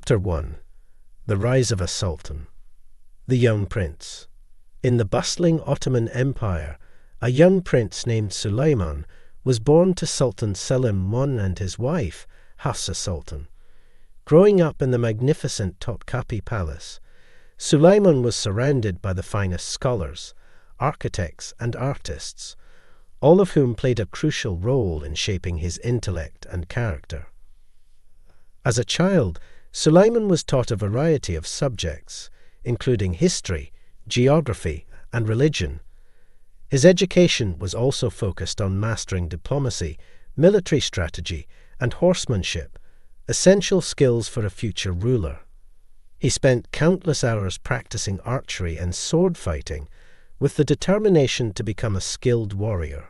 Chapter 1. The Rise of a Sultan. The Young Prince. In the bustling Ottoman Empire, a young prince named Suleiman was born to Sultan Selim I and his wife, Hafsa Sultan. Growing up in the magnificent Topkapi Palace, Suleiman was surrounded by the finest scholars, architects and artists, all of whom played a crucial role in shaping his intellect and character. As a child, Suleiman was taught a variety of subjects, including history, geography, and religion. His education was also focused on mastering diplomacy, military strategy, and horsemanship, essential skills for a future ruler. He spent countless hours practicing archery and sword fighting, with the determination to become a skilled warrior.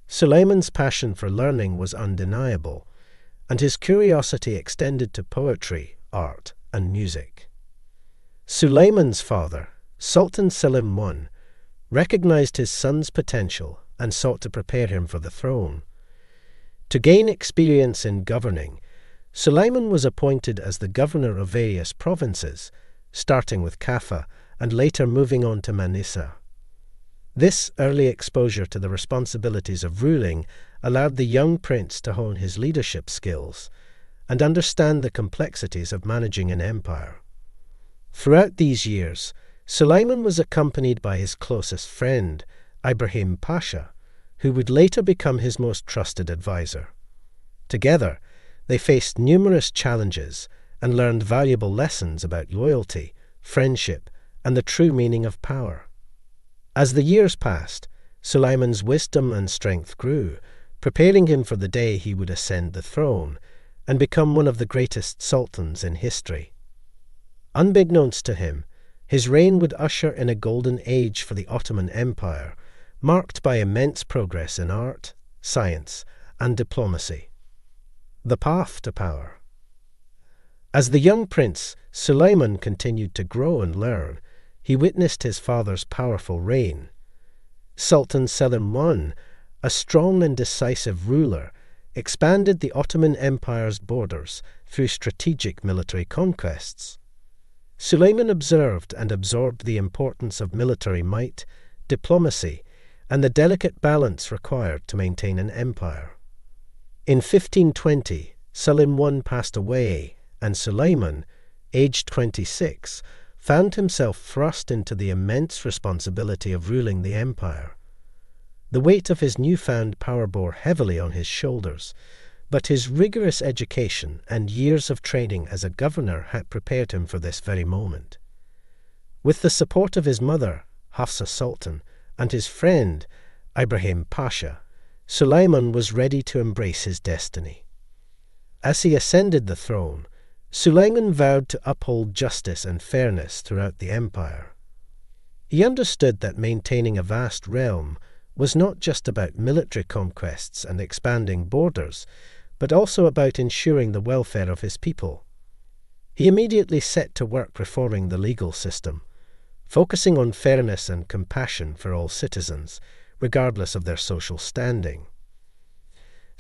Suleiman's passion for learning was undeniable, and his curiosity extended to poetry, art, and music. Suleiman's father, Sultan Selim I, recognized his son's potential and sought to prepare him for the throne. To gain experience in governing, Suleiman was appointed as the governor of various provinces, starting with Kaffa and later moving on to Manisa. This early exposure to the responsibilities of ruling allowed the young prince to hone his leadership skills and understand the complexities of managing an empire. Throughout these years, Suleiman was accompanied by his closest friend, Ibrahim Pasha, who would later become his most trusted advisor. Together, they faced numerous challenges and learned valuable lessons about loyalty, friendship, and the true meaning of power. As the years passed, Suleiman's wisdom and strength grew, preparing him for the day he would ascend the throne and become one of the greatest sultans in history. Unbeknownst to him, his reign would usher in a golden age for the Ottoman Empire, marked by immense progress in art, science, and diplomacy. The path to power. As the young prince, Suleiman continued to grow and learn. He witnessed his father's powerful reign. Sultan Selim I, a strong and decisive ruler, expanded the Ottoman Empire's borders through strategic military conquests. Suleiman observed and absorbed the importance of military might, diplomacy, and the delicate balance required to maintain an empire. In 1520, Selim I passed away, and Suleiman, aged 26, found himself thrust into the immense responsibility of ruling the empire. The weight of his newfound power bore heavily on his shoulders, but his rigorous education and years of training as a governor had prepared him for this very moment. With the support of his mother, Hafsa Sultan, and his friend, Ibrahim Pasha, Suleiman was ready to embrace his destiny. As he ascended the throne, Suleiman vowed to uphold justice and fairness throughout the empire. He understood that maintaining a vast realm was not just about military conquests and expanding borders, but also about ensuring the welfare of his people. He immediately set to work reforming the legal system, focusing on fairness and compassion for all citizens, regardless of their social standing.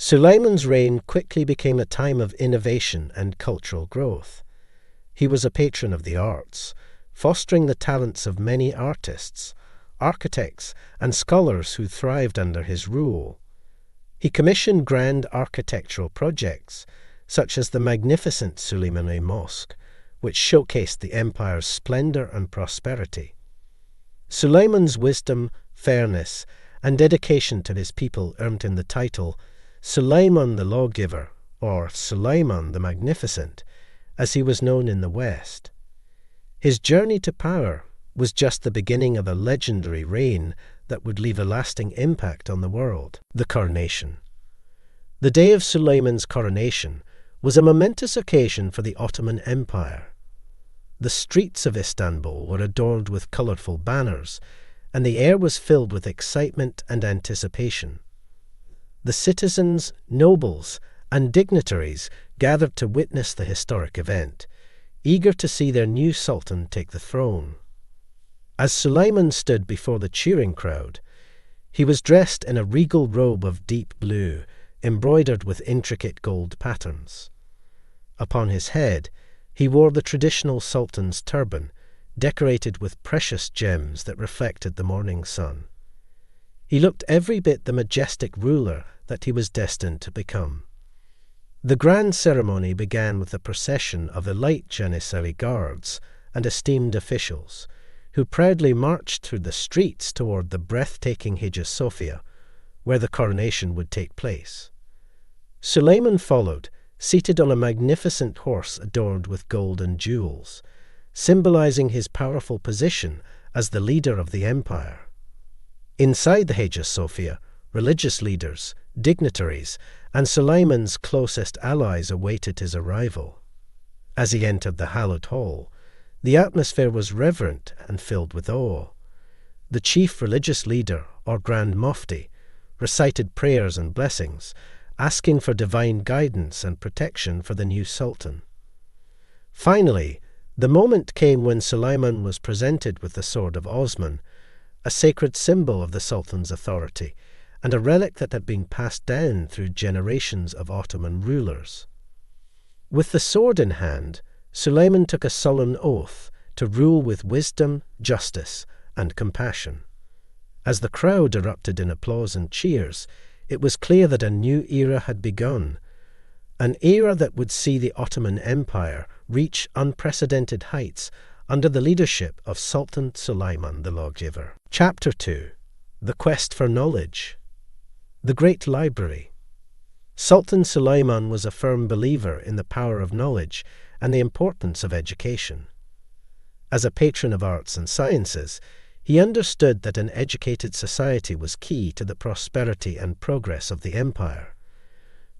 Suleiman's reign quickly became a time of innovation and cultural growth. He was a patron of the arts, fostering the talents of many artists, architects, and scholars who thrived under his rule. He commissioned grand architectural projects, such as the magnificent Suleimani Mosque, which showcased the empire's splendor and prosperity. Suleiman's wisdom, fairness, and dedication to his people earned him the title Suleiman the Lawgiver, or Suleiman the Magnificent, as he was known in the West. His journey to power was just the beginning of a legendary reign that would leave a lasting impact on the world. The coronation. The day of Suleiman's coronation was a momentous occasion for the Ottoman Empire. The streets of Istanbul were adorned with colorful banners, and the air was filled with excitement and anticipation. The citizens, nobles, and dignitaries gathered to witness the historic event, eager to see their new sultan take the throne. As Suleiman stood before the cheering crowd, he was dressed in a regal robe of deep blue, embroidered with intricate gold patterns. Upon his head, He wore the traditional sultan's turban, decorated with precious gems that reflected the morning sun. He looked every bit the majestic ruler that he was destined to become. The grand ceremony began with a procession of elite Janissary guards and esteemed officials, who proudly marched through the streets toward the breathtaking Hagia Sophia, where the coronation would take place. Suleiman followed, seated on a magnificent horse adorned with gold and jewels, symbolizing his powerful position as the leader of the empire. Inside the Hagia Sophia, religious leaders, dignitaries, and Suleiman's closest allies awaited his arrival. As he entered the hallowed hall, the atmosphere was reverent and filled with awe. The chief religious leader, or Grand Mufti, recited prayers and blessings, asking for divine guidance and protection for the new sultan. Finally, the moment came when Suleiman was presented with the sword of Osman, a sacred symbol of the sultan's authority, and a relic that had been passed down through generations of Ottoman rulers. With the sword in hand, Suleiman took a solemn oath to rule with wisdom, justice, and compassion. As the crowd erupted in applause and cheers, it was clear that a new era had begun, an era that would see the Ottoman Empire reach unprecedented heights under the leadership of Sultan Suleiman the Lawgiver. Chapter 2. The Quest for Knowledge. The Great Library. Sultan Suleiman was a firm believer in the power of knowledge and the importance of education. As a patron of arts and sciences, he understood that an educated society was key to the prosperity and progress of the empire.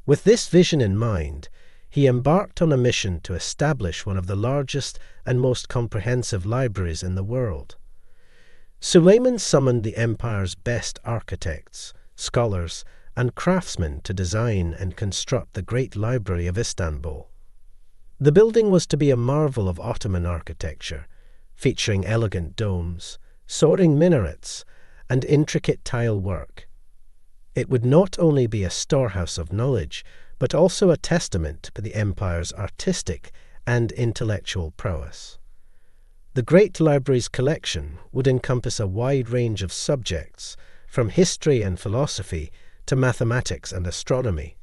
With this vision in mind, he embarked on a mission to establish one of the largest and most comprehensive libraries in the world. Suleiman summoned the empire's best architects, scholars, and craftsmen to design and construct the Great Library of Istanbul. The building was to be a marvel of Ottoman architecture, featuring elegant domes, soaring minarets, and intricate tile work. It would not only be a storehouse of knowledge, but also a testament to the empire's artistic and intellectual prowess. The Great Library's collection would encompass a wide range of subjects, from history and philosophy to mathematics and astronomy.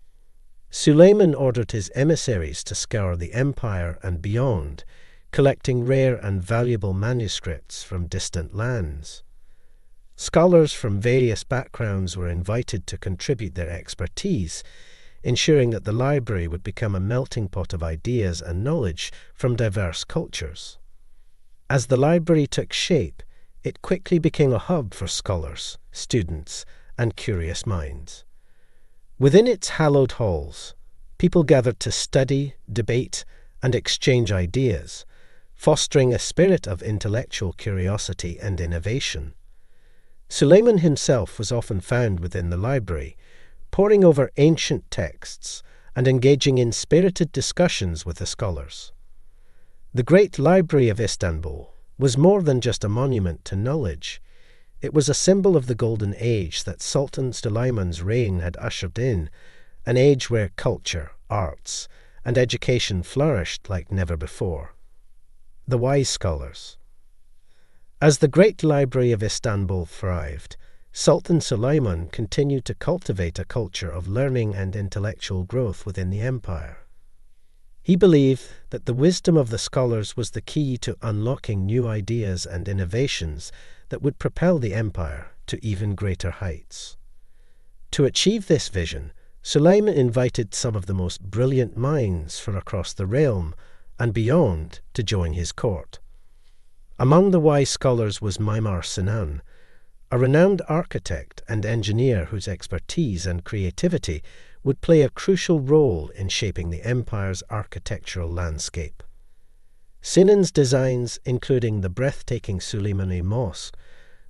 Suleiman ordered his emissaries to scour the empire and beyond, collecting rare and valuable manuscripts from distant lands. Scholars from various backgrounds were invited to contribute their expertise, ensuring that the library would become a melting pot of ideas and knowledge from diverse cultures. As the library took shape, it quickly became a hub for scholars, students, and curious minds. Within its hallowed halls, people gathered to study, debate, and exchange ideas, fostering a spirit of intellectual curiosity and innovation. Suleiman himself was often found within the library, poring over ancient texts and engaging in spirited discussions with the scholars. The Great Library of Istanbul was more than just a monument to knowledge. It was a symbol of the golden age that Sultan Suleiman's reign had ushered in, an age where culture, arts, and education flourished like never before. The wise scholars. As the Great Library of Istanbul thrived, Sultan Suleiman continued to cultivate a culture of learning and intellectual growth within the empire. He believed that the wisdom of the scholars was the key to unlocking new ideas and innovations that would propel the empire to even greater heights. To achieve this vision, Suleiman invited some of the most brilliant minds from across the realm and beyond to join his court. Among the wise scholars was Mimar Sinan, a renowned architect and engineer whose expertise and creativity would play a crucial role in shaping the empire's architectural landscape. Sinan's designs, including the breathtaking Suleimani Mosque,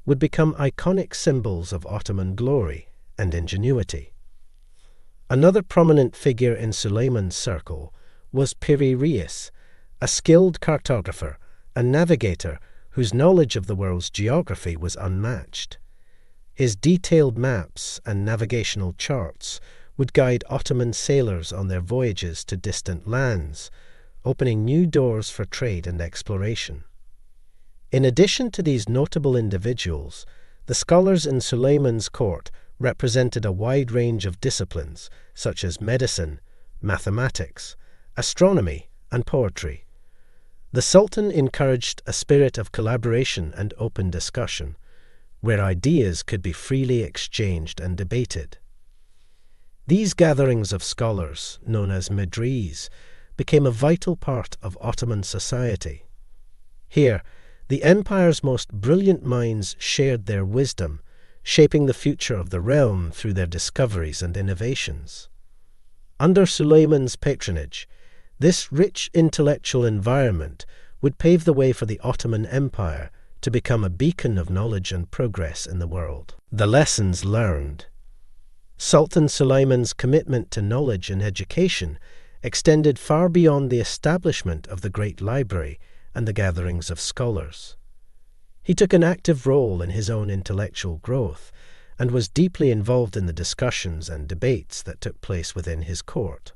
would become iconic symbols of Ottoman glory and ingenuity. Another prominent figure in Suleiman's circle was Piri Reis, a skilled cartographer and navigator whose knowledge of the world's geography was unmatched. His detailed maps and navigational charts would guide Ottoman sailors on their voyages to distant lands, opening new doors for trade and exploration. In addition to these notable individuals, the scholars in Suleiman's court represented a wide range of disciplines such as medicine, mathematics, astronomy, and poetry. The Sultan encouraged a spirit of collaboration and open discussion, where ideas could be freely exchanged and debated. These gatherings of scholars, known as medrese, became a vital part of Ottoman society. Here, the empire's most brilliant minds shared their wisdom, shaping the future of the realm through their discoveries and innovations. Under Suleiman's patronage, this rich intellectual environment would pave the way for the Ottoman Empire to become a beacon of knowledge and progress in the world. The lessons learned. Sultan Suleiman's commitment to knowledge and education extended far beyond the establishment of the Great Library and the gatherings of scholars. He took an active role in his own intellectual growth and was deeply involved in the discussions and debates that took place within his court.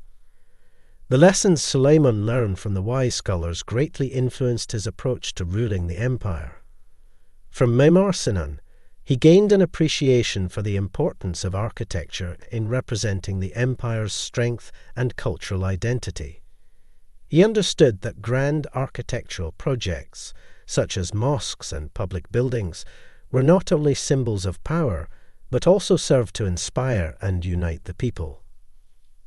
The lessons Suleiman learned from the wise scholars greatly influenced his approach to ruling the empire. From Memar Sinan, he gained an appreciation for the importance of architecture in representing the empire's strength and cultural identity. He understood that grand architectural projects, such as mosques and public buildings, were not only symbols of power, but also served to inspire and unite the people.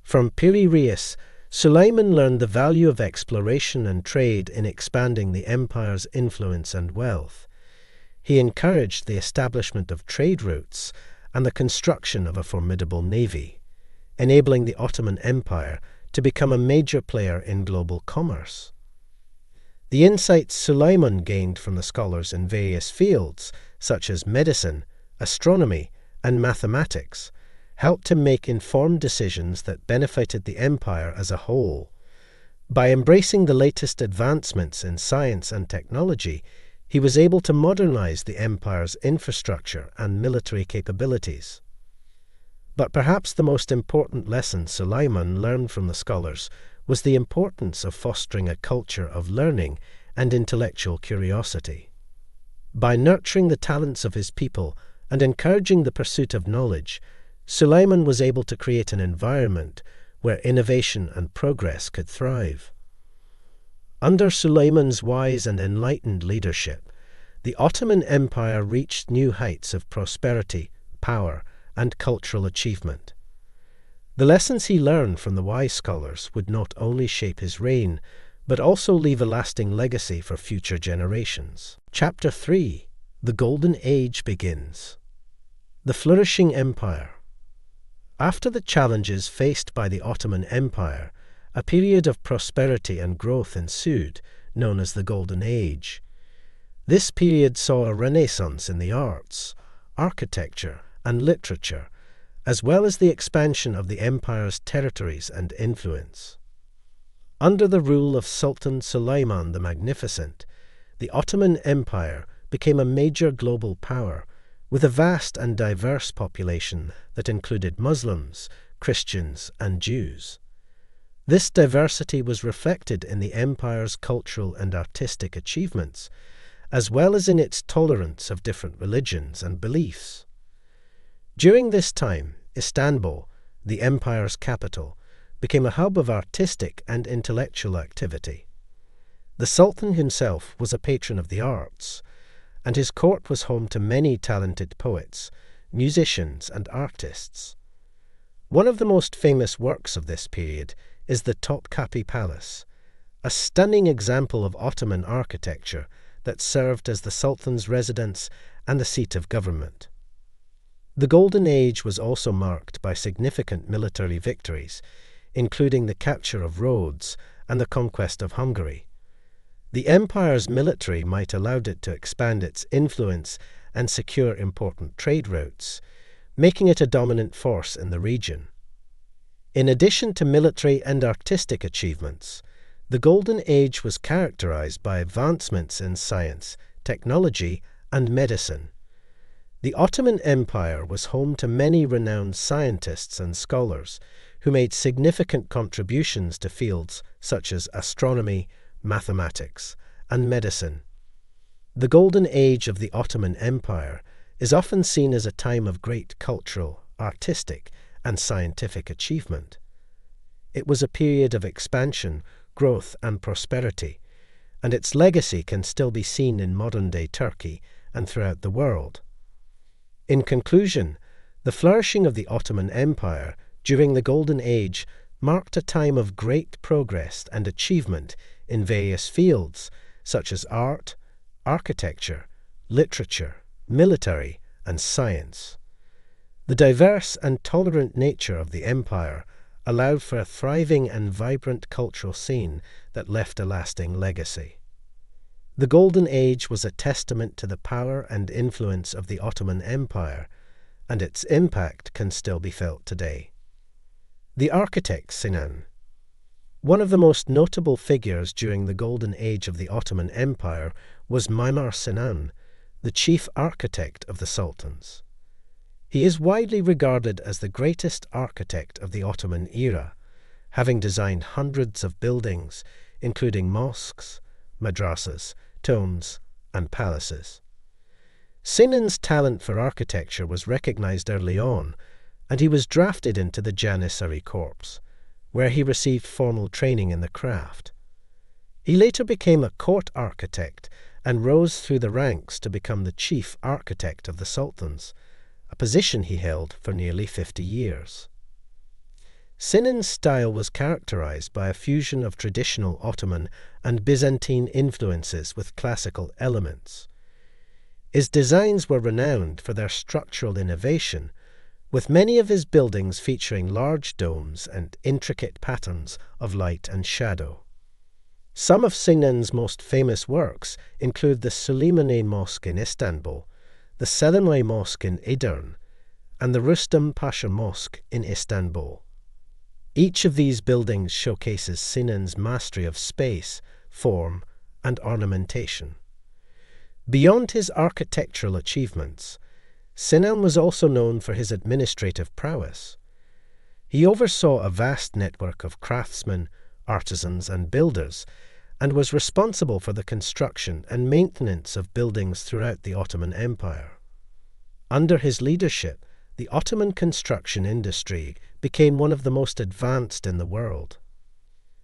From Piri Reis, Suleiman learned the value of exploration and trade in expanding the empire's influence and wealth. He encouraged the establishment of trade routes and the construction of a formidable navy, enabling the Ottoman Empire to become a major player in global commerce. The insights Suleiman gained from the scholars in various fields, such as medicine, astronomy, and mathematics, helped him make informed decisions that benefited the empire as a whole. By embracing the latest advancements in science and technology, he was able to modernize the empire's infrastructure and military capabilities. But perhaps the most important lesson Suleiman learned from the scholars was the importance of fostering a culture of learning and intellectual curiosity. By nurturing the talents of his people and encouraging the pursuit of knowledge, Suleiman was able to create an environment where innovation and progress could thrive. Under Suleiman's wise and enlightened leadership, the Ottoman Empire reached new heights of prosperity, power, and cultural achievement. The lessons he learned from the wise scholars would not only shape his reign, but also leave a lasting legacy for future generations. Chapter 3. The Golden Age begins. The flourishing empire. After the challenges faced by the Ottoman Empire, a period of prosperity and growth ensued, known as the Golden Age. This period saw a renaissance in the arts, architecture, and literature, as well as the expansion of the empire's territories and influence. Under the rule of Sultan Suleiman the Magnificent, the Ottoman Empire became a major global power, with a vast and diverse population that included Muslims, Christians, and Jews. This diversity was reflected in the empire's cultural and artistic achievements, as well as in its tolerance of different religions and beliefs. During this time, Istanbul, the empire's capital, became a hub of artistic and intellectual activity. The Sultan himself was a patron of the arts, and his court was home to many talented poets, musicians, and artists. One of the most famous works of this period is the Topkapi Palace, a stunning example of Ottoman architecture that served as the Sultan's residence and the seat of government. The Golden Age was also marked by significant military victories, including the capture of Rhodes and the conquest of Hungary. The empire's military might allowed it to expand its influence and secure important trade routes, making it a dominant force in the region. In addition to military and artistic achievements, the Golden Age was characterized by advancements in science, technology, and medicine. The Ottoman Empire was home to many renowned scientists and scholars who made significant contributions to fields such as astronomy, mathematics, and medicine. The golden age of the Ottoman Empire is often seen as a time of great cultural, artistic, and scientific achievement. It was a period of expansion, growth, and prosperity, and its legacy can still be seen in modern-day Turkey and throughout the world. In conclusion, the flourishing of the Ottoman Empire during the Golden Age marked a time of great progress and achievement in various fields such as art, architecture, literature, military, and science. The diverse and tolerant nature of the empire allowed for a thriving and vibrant cultural scene that left a lasting legacy. The Golden Age was a testament to the power and influence of the Ottoman Empire, and its impact can still be felt today. The architect Sinan. One of the most notable figures during the Golden Age of the Ottoman Empire was Mimar Sinan, the chief architect of the sultans. He is widely regarded as the greatest architect of the Ottoman era, having designed hundreds of buildings, including mosques, madrasas, tombs, and palaces. Sinan's talent for architecture was recognized early on, and he was drafted into the Janissary Corps, where he received formal training in the craft. He later became a court architect and rose through the ranks to become the chief architect of the sultans, a position he held for nearly 50 years. Sinan's style was characterized by a fusion of traditional Ottoman and Byzantine influences with classical elements. His designs were renowned for their structural innovation, with many of his buildings featuring large domes and intricate patterns of light and shadow. Some of Sinan's most famous works include the Suleiman Mosque in Istanbul, the Selimiye Mosque in Edirne, and the Rustam Pasha Mosque in Istanbul. Each of these buildings showcases Sinan's mastery of space, form, and ornamentation. Beyond his architectural achievements, Sinan was also known for his administrative prowess. He oversaw a vast network of craftsmen, artisans, and builders, and was responsible for the construction and maintenance of buildings throughout the Ottoman Empire. Under his leadership, the Ottoman construction industry became one of the most advanced in the world.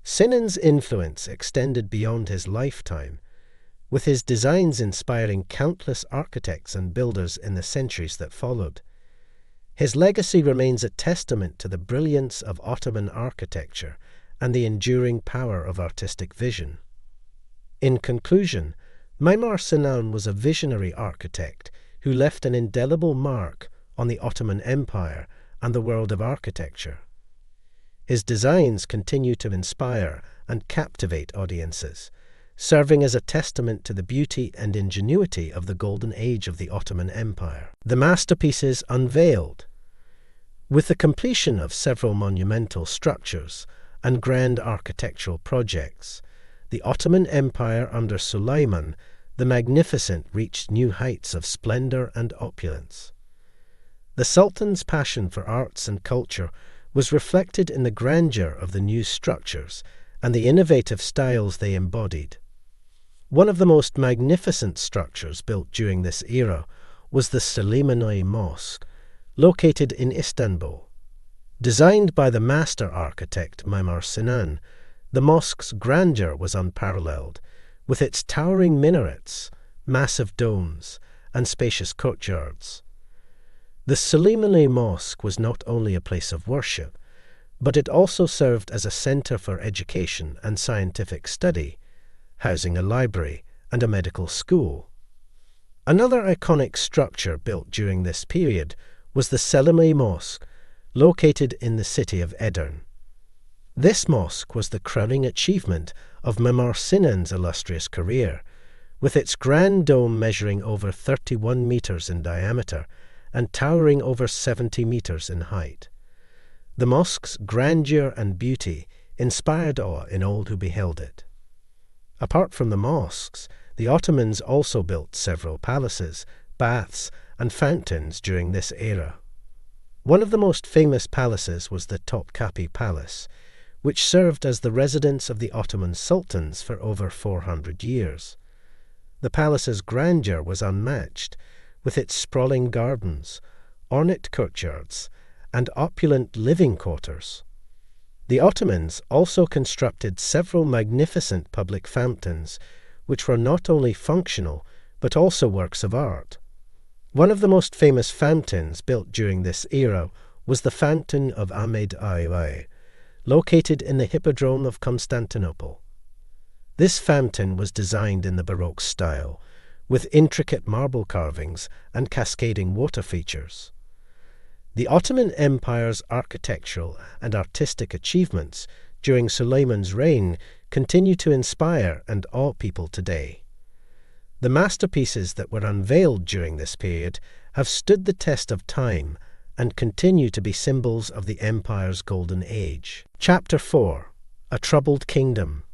Sinan's influence extended beyond his lifetime, with his designs inspiring countless architects and builders in the centuries that followed. His legacy remains a testament to the brilliance of Ottoman architecture and the enduring power of artistic vision. In conclusion, Mimar Sinan was a visionary architect who left an indelible mark on the Ottoman Empire and the world of architecture. His designs continue to inspire and captivate audiences, serving as a testament to the beauty and ingenuity of the Golden Age of the Ottoman Empire. The masterpieces unveiled. With the completion of several monumental structures and grand architectural projects, the Ottoman Empire under Suleiman the Magnificent reached new heights of splendor and opulence. The Sultan's passion for arts and culture was reflected in the grandeur of the new structures and the innovative styles they embodied. One of the most magnificent structures built during this era was the Suleimani Mosque, located in Istanbul. Designed by the master architect Mimar Sinan, the mosque's grandeur was unparalleled, with its towering minarets, massive domes, and spacious courtyards. The Suleimani Mosque was not only a place of worship, but it also served as a center for education and scientific study, housing a library and a medical school. Another iconic structure built during this period was the Selimiye Mosque, located in the city of Edirne. This mosque was the crowning achievement of Mimar Sinan's illustrious career, with its grand dome measuring over 31 meters in diameter and towering over 70 meters in height. The mosque's grandeur and beauty inspired awe in all who beheld it. Apart from the mosques, the Ottomans also built several palaces, baths, and fountains during this era. One of the most famous palaces was the Topkapi Palace, which served as the residence of the Ottoman sultans for over 400 years. The palace's grandeur was unmatched, with its sprawling gardens, ornate courtyards, and opulent living quarters. The Ottomans also constructed several magnificent public fountains, which were not only functional, but also works of art. One of the most famous fountains built during this era was the Fountain of Ahmed Ailai, located in the Hippodrome of Constantinople. This fountain was designed in the Baroque style, with intricate marble carvings and cascading water features. The Ottoman Empire's architectural and artistic achievements during Suleiman's reign continue to inspire and awe people today. The masterpieces that were unveiled during this period have stood the test of time and continue to be symbols of the empire's golden age. Chapter 4. A Troubled Kingdom.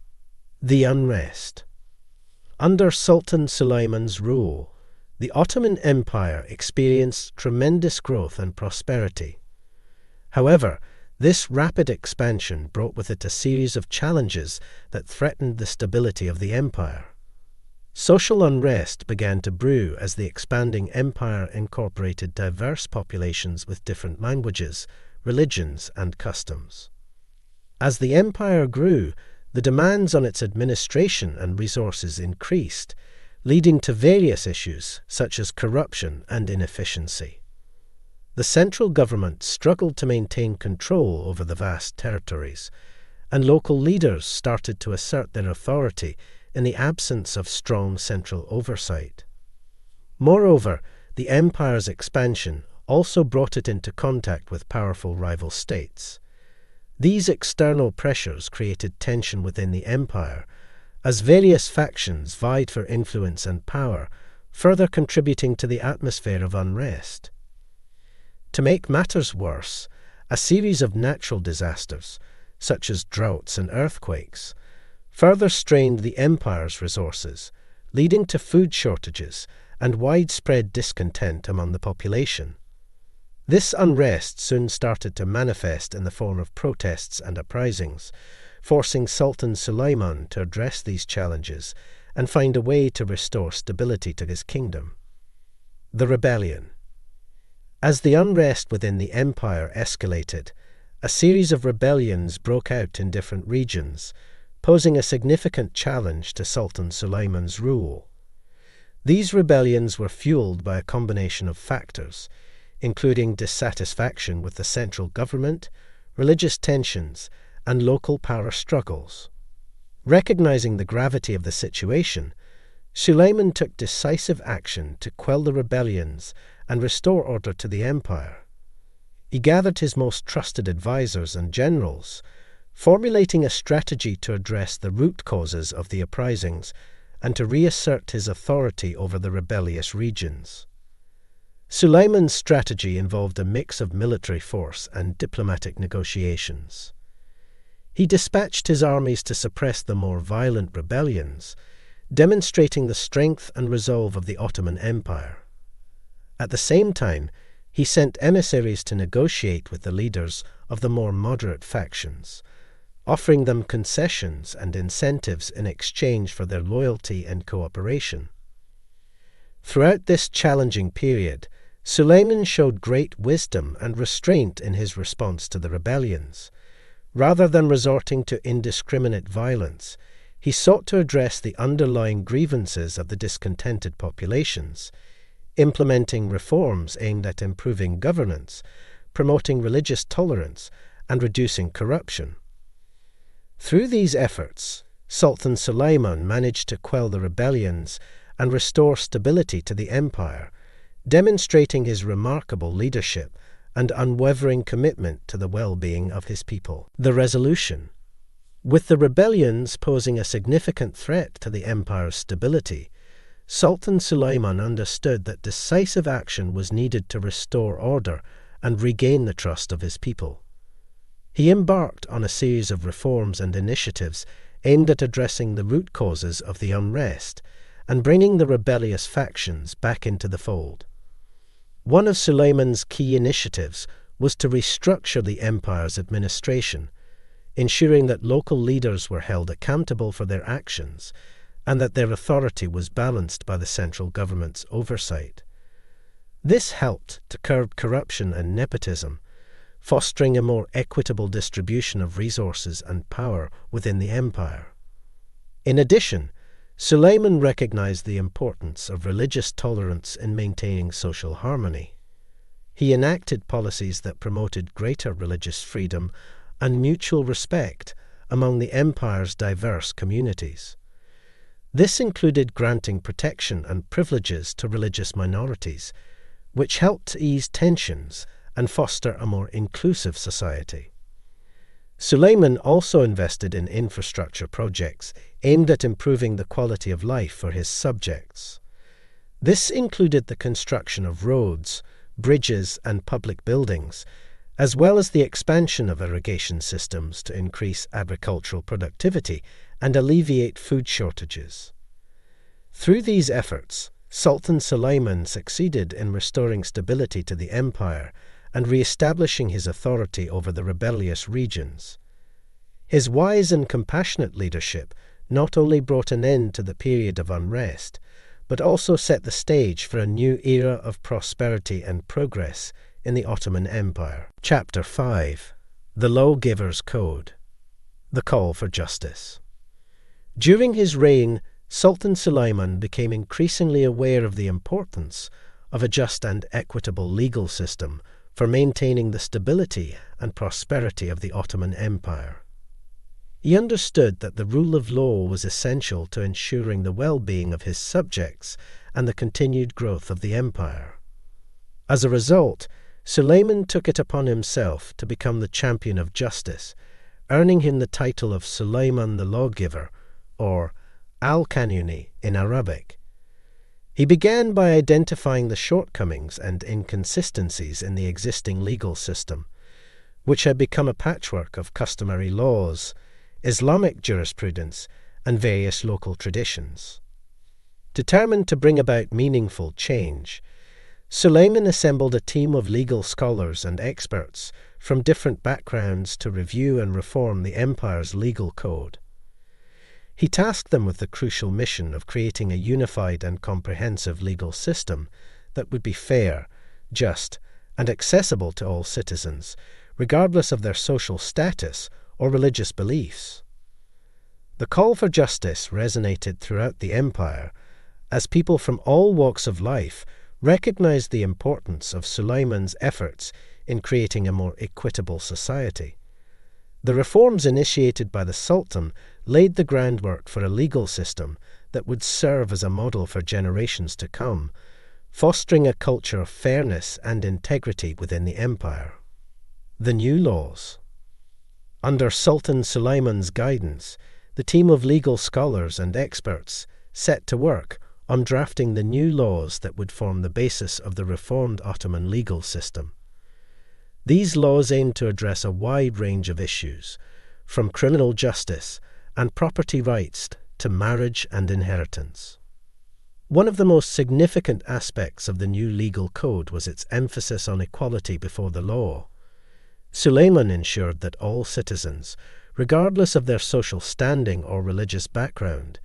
The Unrest. Under Sultan Suleiman's rule, the Ottoman Empire experienced tremendous growth and prosperity. However, this rapid expansion brought with it a series of challenges that threatened the stability of the empire. Social unrest began to brew as the expanding empire incorporated diverse populations with different languages, religions, and customs. As the empire grew, the demands on its administration and resources increased, leading to various issues such as corruption and inefficiency. The central government struggled to maintain control over the vast territories, and local leaders started to assert their authority in the absence of strong central oversight. Moreover, the empire's expansion also brought it into contact with powerful rival states. These external pressures created tension within the empire, as various factions vied for influence and power, further contributing to the atmosphere of unrest. To make matters worse, a series of natural disasters, such as droughts and earthquakes, further strained the empire's resources, leading to food shortages and widespread discontent among the population. This unrest soon started to manifest in the form of protests and uprisings, forcing Sultan Suleiman to address these challenges and find a way to restore stability to his kingdom. The Rebellion. As the unrest within the empire escalated, a series of rebellions broke out in different regions, posing a significant challenge to Sultan Suleiman's rule. These rebellions were fueled by a combination of factors, including dissatisfaction with the central government, religious tensions, and local power struggles. Recognizing the gravity of the situation, Suleiman took decisive action to quell the rebellions and restore order to the empire. He gathered his most trusted advisors and generals, formulating a strategy to address the root causes of the uprisings and to reassert his authority over the rebellious regions. Suleiman's strategy involved a mix of military force and diplomatic negotiations. He dispatched his armies to suppress the more violent rebellions, demonstrating the strength and resolve of the Ottoman Empire. At the same time, he sent emissaries to negotiate with the leaders of the more moderate factions, offering them concessions and incentives in exchange for their loyalty and cooperation. Throughout this challenging period, Suleiman showed great wisdom and restraint in his response to the rebellions. Rather than resorting to indiscriminate violence, he sought to address the underlying grievances of the discontented populations, implementing reforms aimed at improving governance, promoting religious tolerance, and reducing corruption. Through these efforts, Sultan Suleiman managed to quell the rebellions and restore stability to the empire, demonstrating his remarkable leadership and unwavering commitment to the well-being of his people. The resolution. With the rebellions posing a significant threat to the empire's stability, Sultan Suleiman understood that decisive action was needed to restore order and regain the trust of his people. He embarked on a series of reforms and initiatives aimed at addressing the root causes of the unrest and bringing the rebellious factions back into the fold. One of Suleiman's key initiatives was to restructure the empire's administration, ensuring that local leaders were held accountable for their actions and that their authority was balanced by the central government's oversight. This helped to curb corruption and nepotism, fostering a more equitable distribution of resources and power within the empire. In addition, Suleiman recognized the importance of religious tolerance in maintaining social harmony. He enacted policies that promoted greater religious freedom and mutual respect among the empire's diverse communities. This included granting protection and privileges to religious minorities, which helped to ease tensions and foster a more inclusive society. Suleiman also invested in infrastructure projects aimed at improving the quality of life for his subjects. This included the construction of roads, bridges, and public buildings, as well as the expansion of irrigation systems to increase agricultural productivity and alleviate food shortages. Through these efforts, Sultan Suleiman succeeded in restoring stability to the empire and re-establishing his authority over the rebellious regions. His wise and compassionate leadership not only brought an end to the period of unrest, but also set the stage for a new era of prosperity and progress in the Ottoman Empire. Chapter 5. The Lawgiver's Code. The Call for Justice. During his reign, Sultan Suleiman became increasingly aware of the importance of a just and equitable legal system for maintaining the stability and prosperity of the Ottoman Empire. He understood that the rule of law was essential to ensuring the well-being of his subjects and the continued growth of the empire. As a result, Suleiman took it upon himself to become the champion of justice, earning him the title of Suleiman the Lawgiver, or Al-Kanuni in Arabic. He began by identifying the shortcomings and inconsistencies in the existing legal system, which had become a patchwork of customary laws, Islamic jurisprudence, and various local traditions. Determined to bring about meaningful change, Suleiman assembled a team of legal scholars and experts from different backgrounds to review and reform the empire's legal code. He tasked them with the crucial mission of creating a unified and comprehensive legal system that would be fair, just, and accessible to all citizens, regardless of their social status or religious beliefs. The call for justice resonated throughout the empire, as people from all walks of life recognized the importance of Suleiman's efforts in creating a more equitable society. The reforms initiated by the Sultan laid the groundwork for a legal system that would serve as a model for generations to come, fostering a culture of fairness and integrity within the empire. The new laws. Under Sultan Suleiman's guidance, the team of legal scholars and experts set to work on drafting the new laws that would form the basis of the reformed Ottoman legal system. These laws aimed to address a wide range of issues, from criminal justice and property rights to marriage and inheritance. One of the most significant aspects of the new legal code was its emphasis on equality before the law. Suleiman ensured that all citizens, regardless of their social standing or religious background,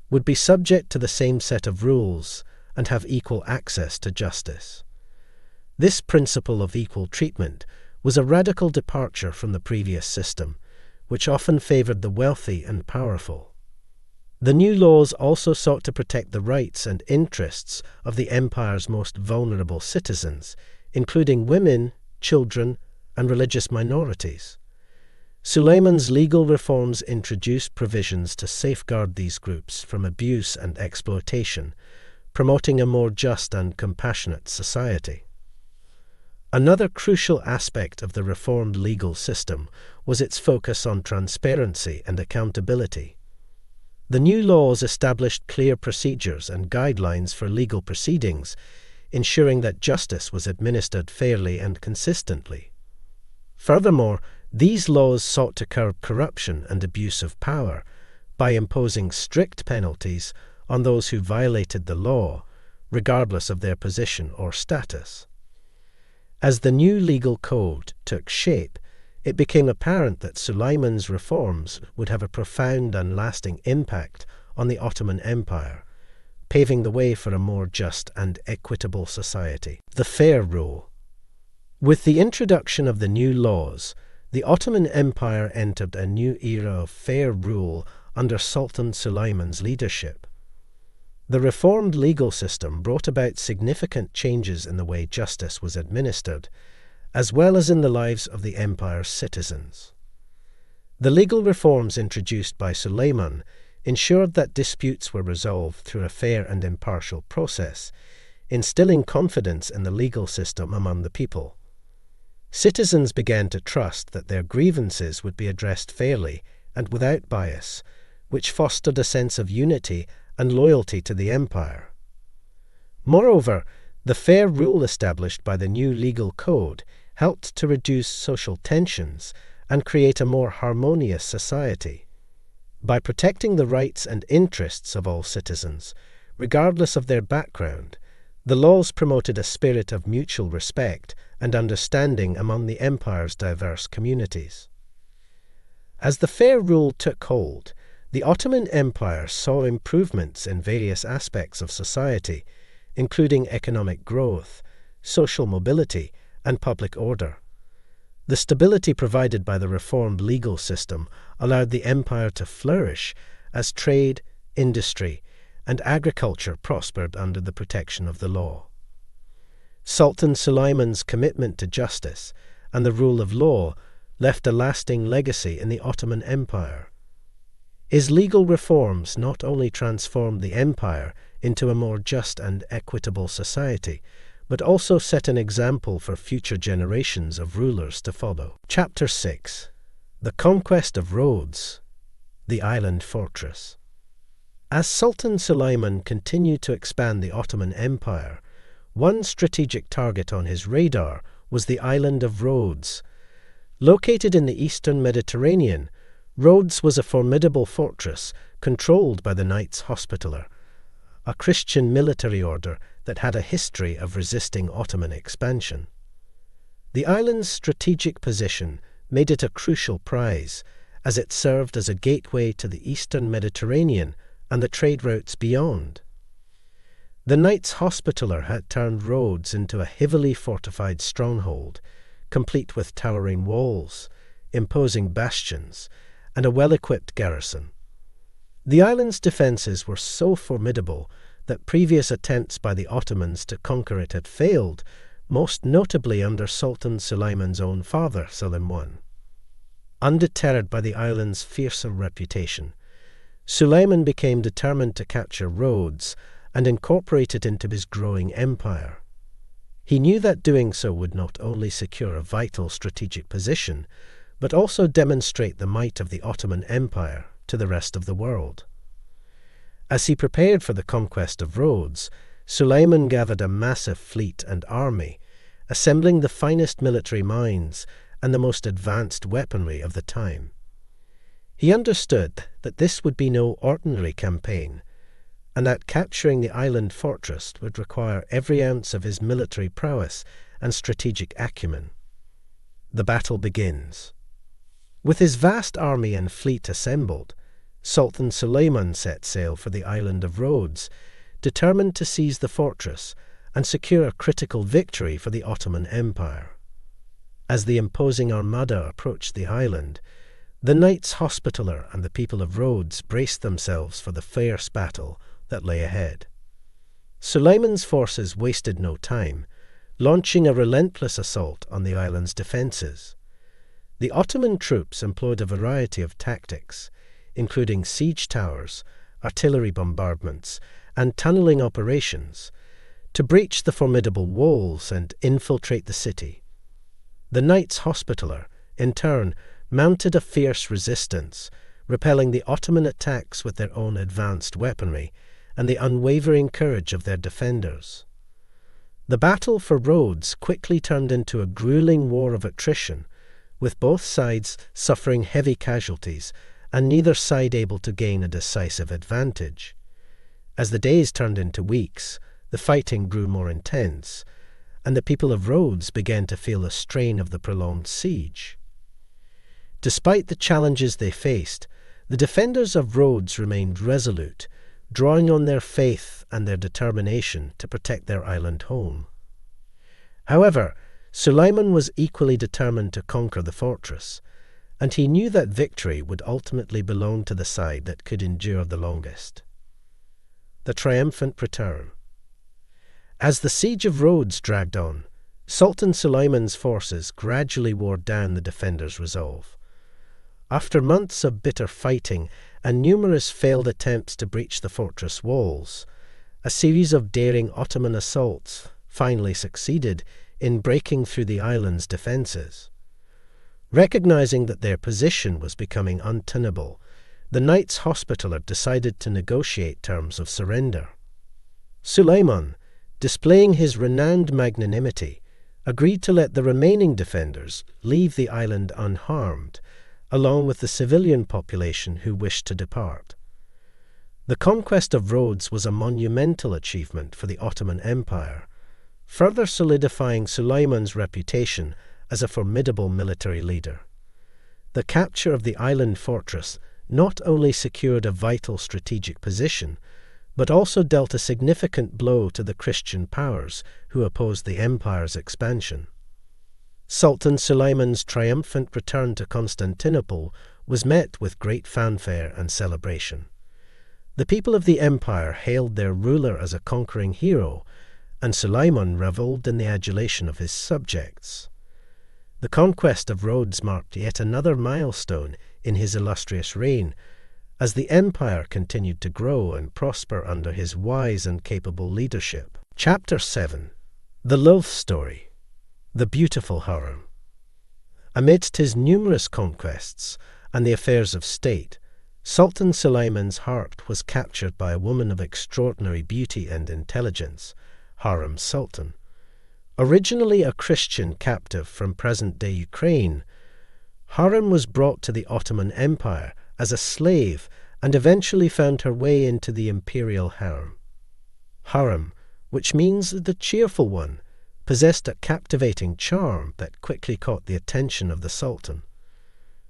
would be subject to the same set of rules and have equal access to justice. This principle of equal treatment was a radical departure from the previous system, which often favored the wealthy and powerful. The new laws also sought to protect the rights and interests of the empire's most vulnerable citizens, including women, children, and religious minorities. Suleiman's legal reforms introduced provisions to safeguard these groups from abuse and exploitation, promoting a more just and compassionate society. Another crucial aspect of the reformed legal system was its focus on transparency and accountability. The new laws established clear procedures and guidelines for legal proceedings, ensuring that justice was administered fairly and consistently. Furthermore, these laws sought to curb corruption and abuse of power by imposing strict penalties on those who violated the law, regardless of their position or status. As the new legal code took shape, it became apparent that Suleiman's reforms would have a profound and lasting impact on the Ottoman Empire, paving the way for a more just and equitable society. The fair rule. With the introduction of the new laws, the Ottoman Empire entered a new era of fair rule under Sultan Suleiman's leadership. The reformed legal system brought about significant changes in the way justice was administered, as well as in the lives of the empire's citizens. The legal reforms introduced by Suleiman ensured that disputes were resolved through a fair and impartial process, instilling confidence in the legal system among the people. Citizens began to trust that their grievances would be addressed fairly and without bias, which fostered a sense of unity and loyalty to the empire. Moreover, the fair rule established by the new legal code helped to reduce social tensions and create a more harmonious society. By protecting the rights and interests of all citizens, regardless of their background, the laws promoted a spirit of mutual respect and understanding among the empire's diverse communities. As the fair rule took hold, the Ottoman Empire saw improvements in various aspects of society, including economic growth, social mobility, and public order. The stability provided by the reformed legal system allowed the empire to flourish as trade, industry, and agriculture prospered under the protection of the law. Sultan Suleiman's commitment to justice and the rule of law left a lasting legacy in the Ottoman Empire. His legal reforms not only transformed the empire into a more just and equitable society, but also set an example for future generations of rulers to follow. Chapter 6. The Conquest of Rhodes, the Island Fortress. As Sultan Suleiman continued to expand the Ottoman Empire, one strategic target on his radar was the island of Rhodes. Located in the eastern Mediterranean, Rhodes was a formidable fortress controlled by the Knights Hospitaller, a Christian military order that had a history of resisting Ottoman expansion. The island's strategic position made it a crucial prize, as it served as a gateway to the eastern Mediterranean and the trade routes beyond. The Knights Hospitaller had turned Rhodes into a heavily fortified stronghold, complete with towering walls, imposing bastions, and a well-equipped garrison. The island's defences were so formidable that previous attempts by the Ottomans to conquer it had failed, most notably under Sultan Suleiman's own father, Suleiman. Undeterred by the island's fearsome reputation, Suleiman became determined to capture Rhodes and incorporate it into his growing empire. He knew that doing so would not only secure a vital strategic position, but also demonstrate the might of the Ottoman Empire to the rest of the world. As he prepared for the conquest of Rhodes, Suleiman gathered a massive fleet and army, assembling the finest military minds and the most advanced weaponry of the time. He understood that this would be no ordinary campaign, and that capturing the island fortress would require every ounce of his military prowess and strategic acumen. The battle begins. With his vast army and fleet assembled, Sultan Suleiman set sail for the island of Rhodes, determined to seize the fortress and secure a critical victory for the Ottoman Empire. As the imposing armada approached the island, the Knights Hospitaller and the people of Rhodes braced themselves for the fierce battle that lay ahead. Suleiman's forces wasted no time, launching a relentless assault on the island's defences. The Ottoman troops employed a variety of tactics, including siege towers, artillery bombardments, and tunnelling operations, to breach the formidable walls and infiltrate the city. The Knights Hospitaller, in turn, mounted a fierce resistance, repelling the Ottoman attacks with their own advanced weaponry and the unwavering courage of their defenders. The battle for Rhodes quickly turned into a grueling war of attrition, with both sides suffering heavy casualties and neither side able to gain a decisive advantage. As the days turned into weeks, the fighting grew more intense, and the people of Rhodes began to feel the strain of the prolonged siege. Despite the challenges they faced, the defenders of Rhodes remained resolute, drawing on their faith and their determination to protect their island home. However, Suleiman was equally determined to conquer the fortress, and he knew that victory would ultimately belong to the side that could endure the longest. The triumphant return. As the siege of Rhodes dragged on, Sultan Suleiman's forces gradually wore down the defenders' resolve. After months of bitter fighting and numerous failed attempts to breach the fortress walls, a series of daring Ottoman assaults finally succeeded in breaking through the island's defences. Recognizing that their position was becoming untenable, the Knights Hospitaller decided to negotiate terms of surrender. Suleiman, displaying his renowned magnanimity, agreed to let the remaining defenders leave the island unharmed, along with the civilian population who wished to depart. The conquest of Rhodes was a monumental achievement for the Ottoman Empire, further solidifying Suleiman's reputation as a formidable military leader. The capture of the island fortress not only secured a vital strategic position, but also dealt a significant blow to the Christian powers who opposed the empire's expansion. Sultan Suleiman's triumphant return to Constantinople was met with great fanfare and celebration. The people of the empire hailed their ruler as a conquering hero, and Suleiman revelled in the adulation of his subjects. The conquest of Rhodes marked yet another milestone in his illustrious reign, as the empire continued to grow and prosper under his wise and capable leadership. Chapter 7. The Love Story. The Beautiful Harem. Amidst his numerous conquests and the affairs of state, Sultan Suleiman's heart was captured by a woman of extraordinary beauty and intelligence, Harem Sultan. Originally a Christian captive from present-day Ukraine, Harem was brought to the Ottoman Empire as a slave and eventually found her way into the imperial harem. Harem, which means the cheerful one, possessed a captivating charm that quickly caught the attention of the Sultan.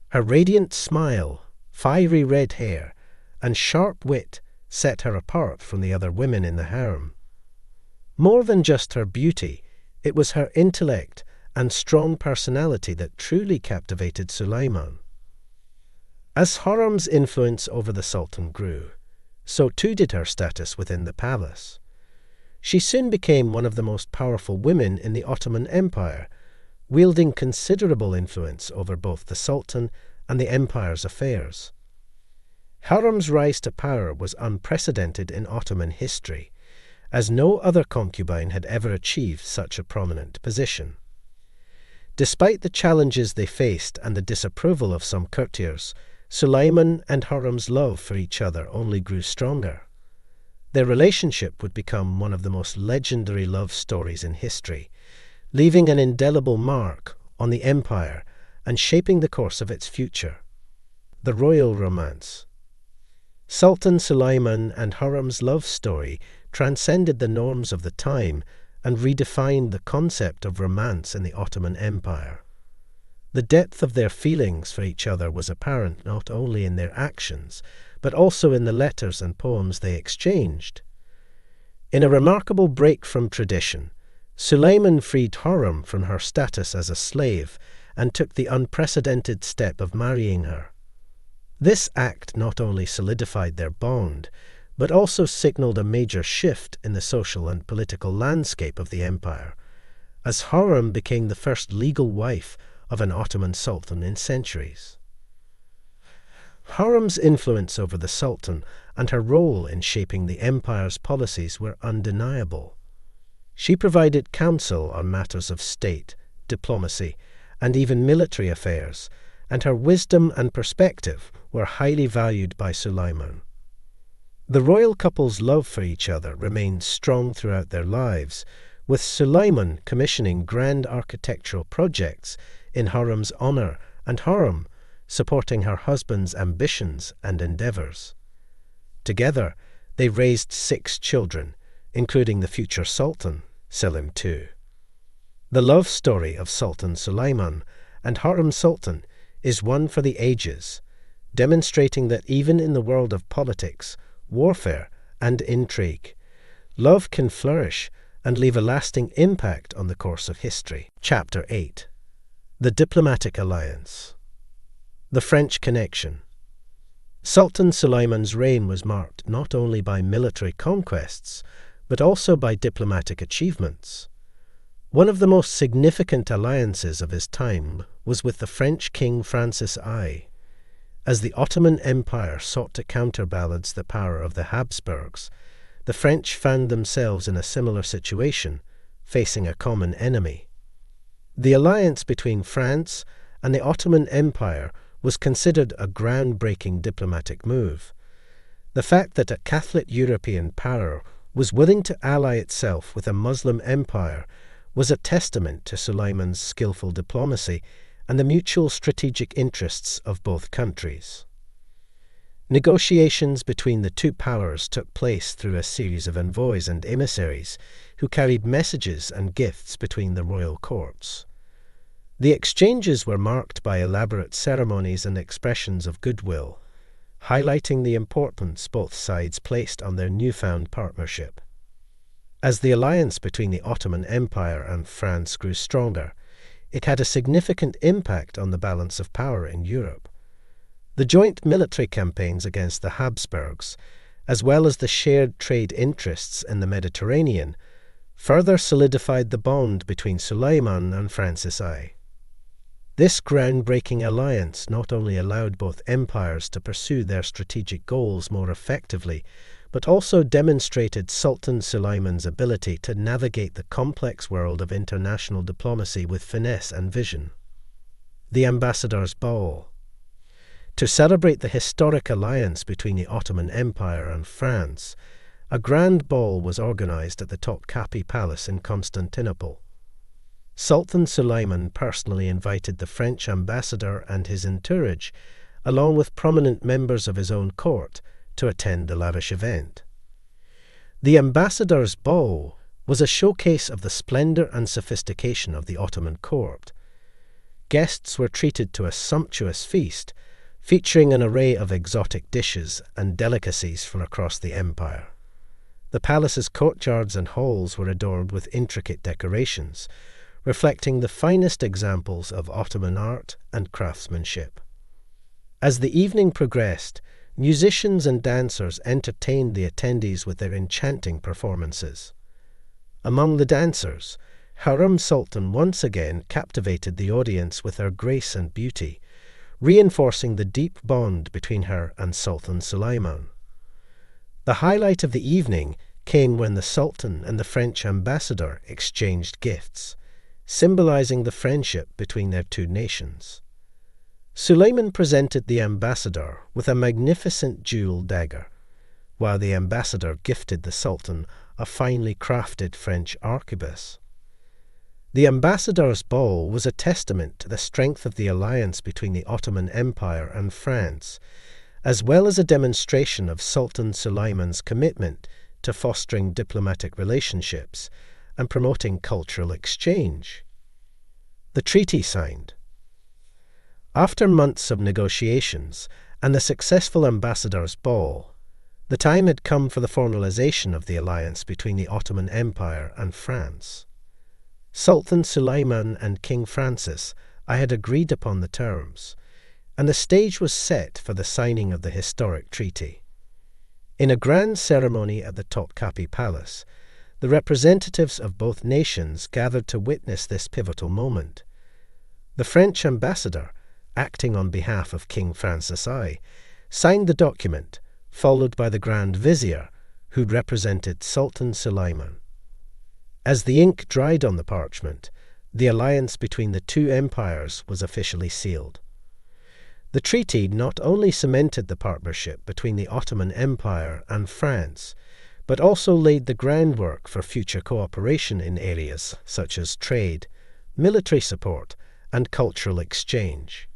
Her radiant smile, fiery red hair, and sharp wit set her apart from the other women in the harem. More than just her beauty, it was her intellect and strong personality that truly captivated Suleiman. As Harem's influence over the Sultan grew, so too did her status within the palace. She soon became one of the most powerful women in the Ottoman Empire, wielding considerable influence over both the Sultan and the empire's affairs. Harem's rise to power was unprecedented in Ottoman history, as no other concubine had ever achieved such a prominent position. Despite the challenges they faced and the disapproval of some courtiers, Suleiman and Harem's love for each other only grew stronger. Their relationship would become one of the most legendary love stories in history, leaving an indelible mark on the empire and shaping the course of its future. The Royal Romance. Sultan Suleiman and Harem's love story transcended the norms of the time and redefined the concept of romance in the Ottoman Empire. The depth of their feelings for each other was apparent not only in their actions, but also in the letters and poems they exchanged. In a remarkable break from tradition, Suleiman freed Harem from her status as a slave and took the unprecedented step of marrying her. This act not only solidified their bond, but also signaled a major shift in the social and political landscape of the empire, as Harem became the first legal wife of an Ottoman sultan in centuries. Harem's influence over the sultan and her role in shaping the empire's policies were undeniable. She provided counsel on matters of state, diplomacy, and even military affairs, and her wisdom and perspective were highly valued by Suleiman. The royal couple's love for each other remained strong throughout their lives, with Suleiman commissioning grand architectural projects in Harem's honour and Harem supporting her husband's ambitions and endeavours. Together, they raised 6 children, including the future Sultan, Selim II. The love story of Sultan Suleiman and Hurrem Sultan is one for the ages, demonstrating that even in the world of politics, warfare, and intrigue, love can flourish and leave a lasting impact on the course of history. Chapter 8. The Diplomatic Alliance. The French Connection. Sultan Suleiman's reign was marked not only by military conquests, but also by diplomatic achievements. One of the most significant alliances of his time was with the French King Francis I. As the Ottoman Empire sought to counterbalance the power of the Habsburgs, the French found themselves in a similar situation, facing a common enemy. The alliance between France and the Ottoman Empire was considered a groundbreaking diplomatic move. The fact that a Catholic European power was willing to ally itself with a Muslim empire was a testament to Suleiman's skillful diplomacy and the mutual strategic interests of both countries. Negotiations between the two powers took place through a series of envoys and emissaries who carried messages and gifts between the royal courts. The exchanges were marked by elaborate ceremonies and expressions of goodwill, highlighting the importance both sides placed on their newfound partnership. As the alliance between the Ottoman Empire and France grew stronger, it had a significant impact on the balance of power in Europe. The joint military campaigns against the Habsburgs, as well as the shared trade interests in the Mediterranean, further solidified the bond between Suleiman and Francis I. This groundbreaking alliance not only allowed both empires to pursue their strategic goals more effectively, but also demonstrated Sultan Suleiman's ability to navigate the complex world of international diplomacy with finesse and vision. The Ambassador's Ball. To celebrate the historic alliance between the Ottoman Empire and France, a grand ball was organized at the Topkapi Palace in Constantinople. Sultan Suleiman personally invited the French ambassador and his entourage, along with prominent members of his own court, to attend the lavish event. The Ambassador's Ball was a showcase of the splendor and sophistication of the Ottoman court. Guests were treated to a sumptuous feast, featuring an array of exotic dishes and delicacies from across the empire. The palace's courtyards and halls were adorned with intricate decorations, reflecting the finest examples of Ottoman art and craftsmanship. As the evening progressed, musicians and dancers entertained the attendees with their enchanting performances. Among the dancers, Hurrem Sultan once again captivated the audience with her grace and beauty, reinforcing the deep bond between her and Sultan Suleiman. The highlight of the evening came when the Sultan and the French ambassador exchanged gifts, symbolizing the friendship between their two nations. Suleiman presented the ambassador with a magnificent jewel dagger, while the ambassador gifted the Sultan a finely crafted French arquebus. The Ambassador's Ball was a testament to the strength of the alliance between the Ottoman Empire and France, as well as a demonstration of Sultan Suleiman's commitment to fostering diplomatic relationships and promoting cultural exchange. The treaty signed. After months of negotiations and the successful Ambassador's Ball, the time had come for the formalization of the alliance between the Ottoman Empire and France. Sultan Suleiman and King Francis I had agreed upon the terms, and the stage was set for the signing of the historic treaty. In a grand ceremony at the Topkapi Palace, the representatives of both nations gathered to witness this pivotal moment. The French ambassador, acting on behalf of King Francis I, signed the document, followed by the Grand Vizier, who represented Sultan Suleiman. As the ink dried on the parchment, the alliance between the two empires was officially sealed. The treaty not only cemented the partnership between the Ottoman Empire and France, but also laid the groundwork for future cooperation in areas such as trade, military support, and cultural exchange.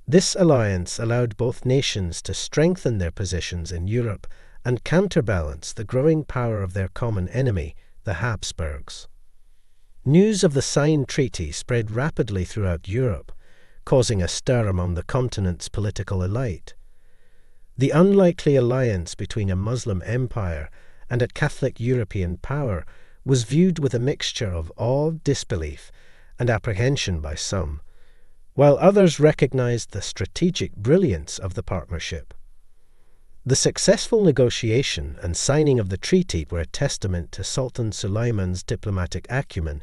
This alliance allowed both nations to strengthen their positions in Europe and counterbalance the growing power of their common enemy, the Habsburgs. News of the signed treaty spread rapidly throughout Europe, causing a stir among the continent's political elite. The unlikely alliance between a Muslim empire and a Catholic European power was viewed with a mixture of awe, disbelief, and apprehension by some, while others recognized the strategic brilliance of the partnership. The successful negotiation and signing of the treaty were a testament to Sultan Suleiman's diplomatic acumen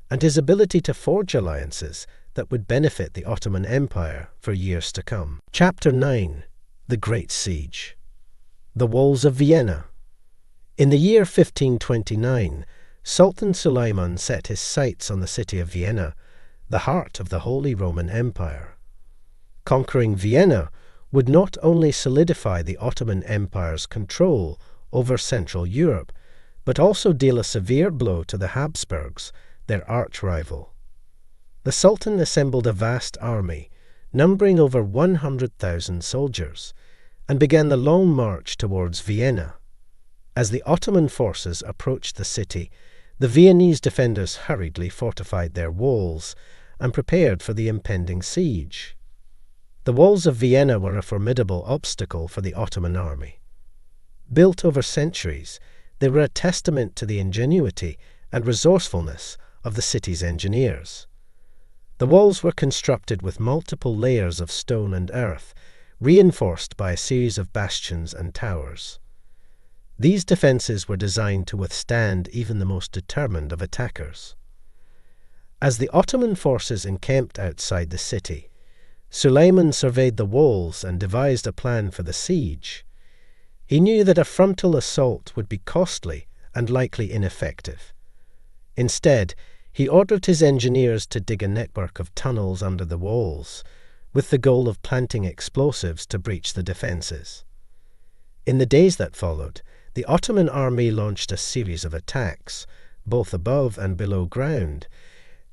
and his ability to forge alliances that would benefit the Ottoman Empire for years to come. Chapter 9. The Great Siege. The Walls of Vienna. In the year 1529, Sultan Suleiman set his sights on the city of Vienna, the heart of the Holy Roman Empire. Conquering Vienna would not only solidify the Ottoman Empire's control over Central Europe, but also deal a severe blow to the Habsburgs, their arch-rival. The Sultan assembled a vast army, numbering over 100,000 soldiers, and began the long march towards Vienna. As the Ottoman forces approached the city, the Viennese defenders hurriedly fortified their walls and prepared for the impending siege. The walls of Vienna were a formidable obstacle for the Ottoman army. Built over centuries, they were a testament to the ingenuity and resourcefulness of the city's engineers. The walls were constructed with multiple layers of stone and earth, reinforced by a series of bastions and towers. These defences were designed to withstand even the most determined of attackers. As the Ottoman forces encamped outside the city, Suleiman surveyed the walls and devised a plan for the siege. He knew that a frontal assault would be costly and likely ineffective. Instead, he ordered his engineers to dig a network of tunnels under the walls, with the goal of planting explosives to breach the defences. In the days that followed, the Ottoman army launched a series of attacks, both above and below ground,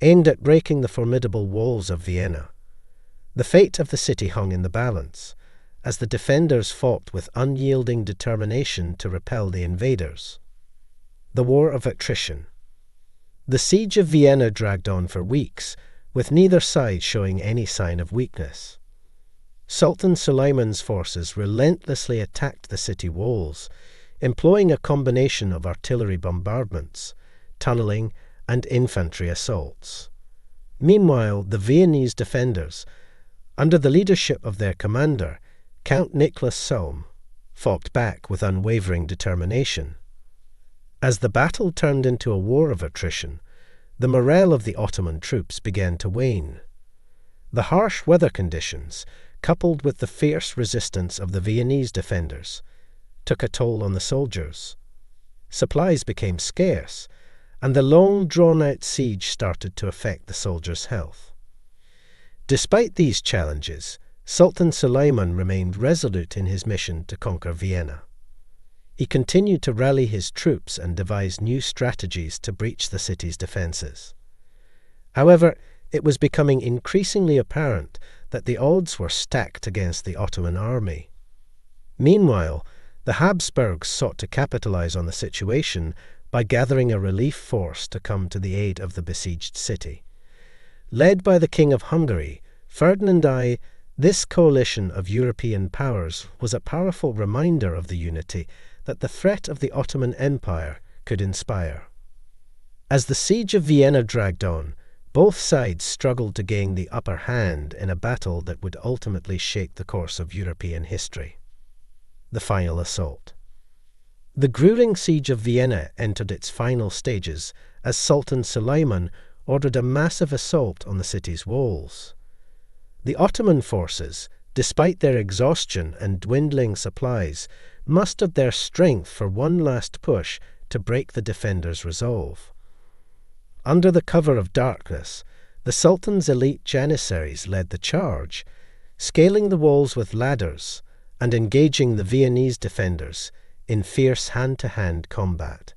aimed at breaking the formidable walls of Vienna. The fate of the city hung in the balance, as the defenders fought with unyielding determination to repel the invaders. The War of Attrition. The siege of Vienna dragged on for weeks, with neither side showing any sign of weakness. Sultan Suleiman's forces relentlessly attacked the city walls, employing a combination of artillery bombardments, tunneling, and infantry assaults. Meanwhile, the Viennese defenders, under the leadership of their commander, Count Nicholas Sulm, fought back with unwavering determination. As the battle turned into a war of attrition, the morale of the Ottoman troops began to wane. The harsh weather conditions, coupled with the fierce resistance of the Viennese defenders, took a toll on the soldiers. Supplies became scarce, and the long drawn-out siege started to affect the soldiers' health. Despite these challenges, Sultan Suleiman remained resolute in his mission to conquer Vienna. He continued to rally his troops and devise new strategies to breach the city's defences. However, it was becoming increasingly apparent that the odds were stacked against the Ottoman army. Meanwhile, the Habsburgs sought to capitalize on the situation by gathering a relief force to come to the aid of the besieged city. Led by the King of Hungary, Ferdinand I, this coalition of European powers was a powerful reminder of the unity that the threat of the Ottoman Empire could inspire. As the siege of Vienna dragged on, both sides struggled to gain the upper hand in a battle that would ultimately shape the course of European history. The final assault. The grueling siege of Vienna entered its final stages as Sultan Suleiman ordered a massive assault on the city's walls. The Ottoman forces, despite their exhaustion and dwindling supplies, mustered their strength for one last push to break the defenders' resolve. Under the cover of darkness, the Sultan's elite janissaries led the charge, scaling the walls with ladders and engaging the Viennese defenders in fierce hand-to-hand combat.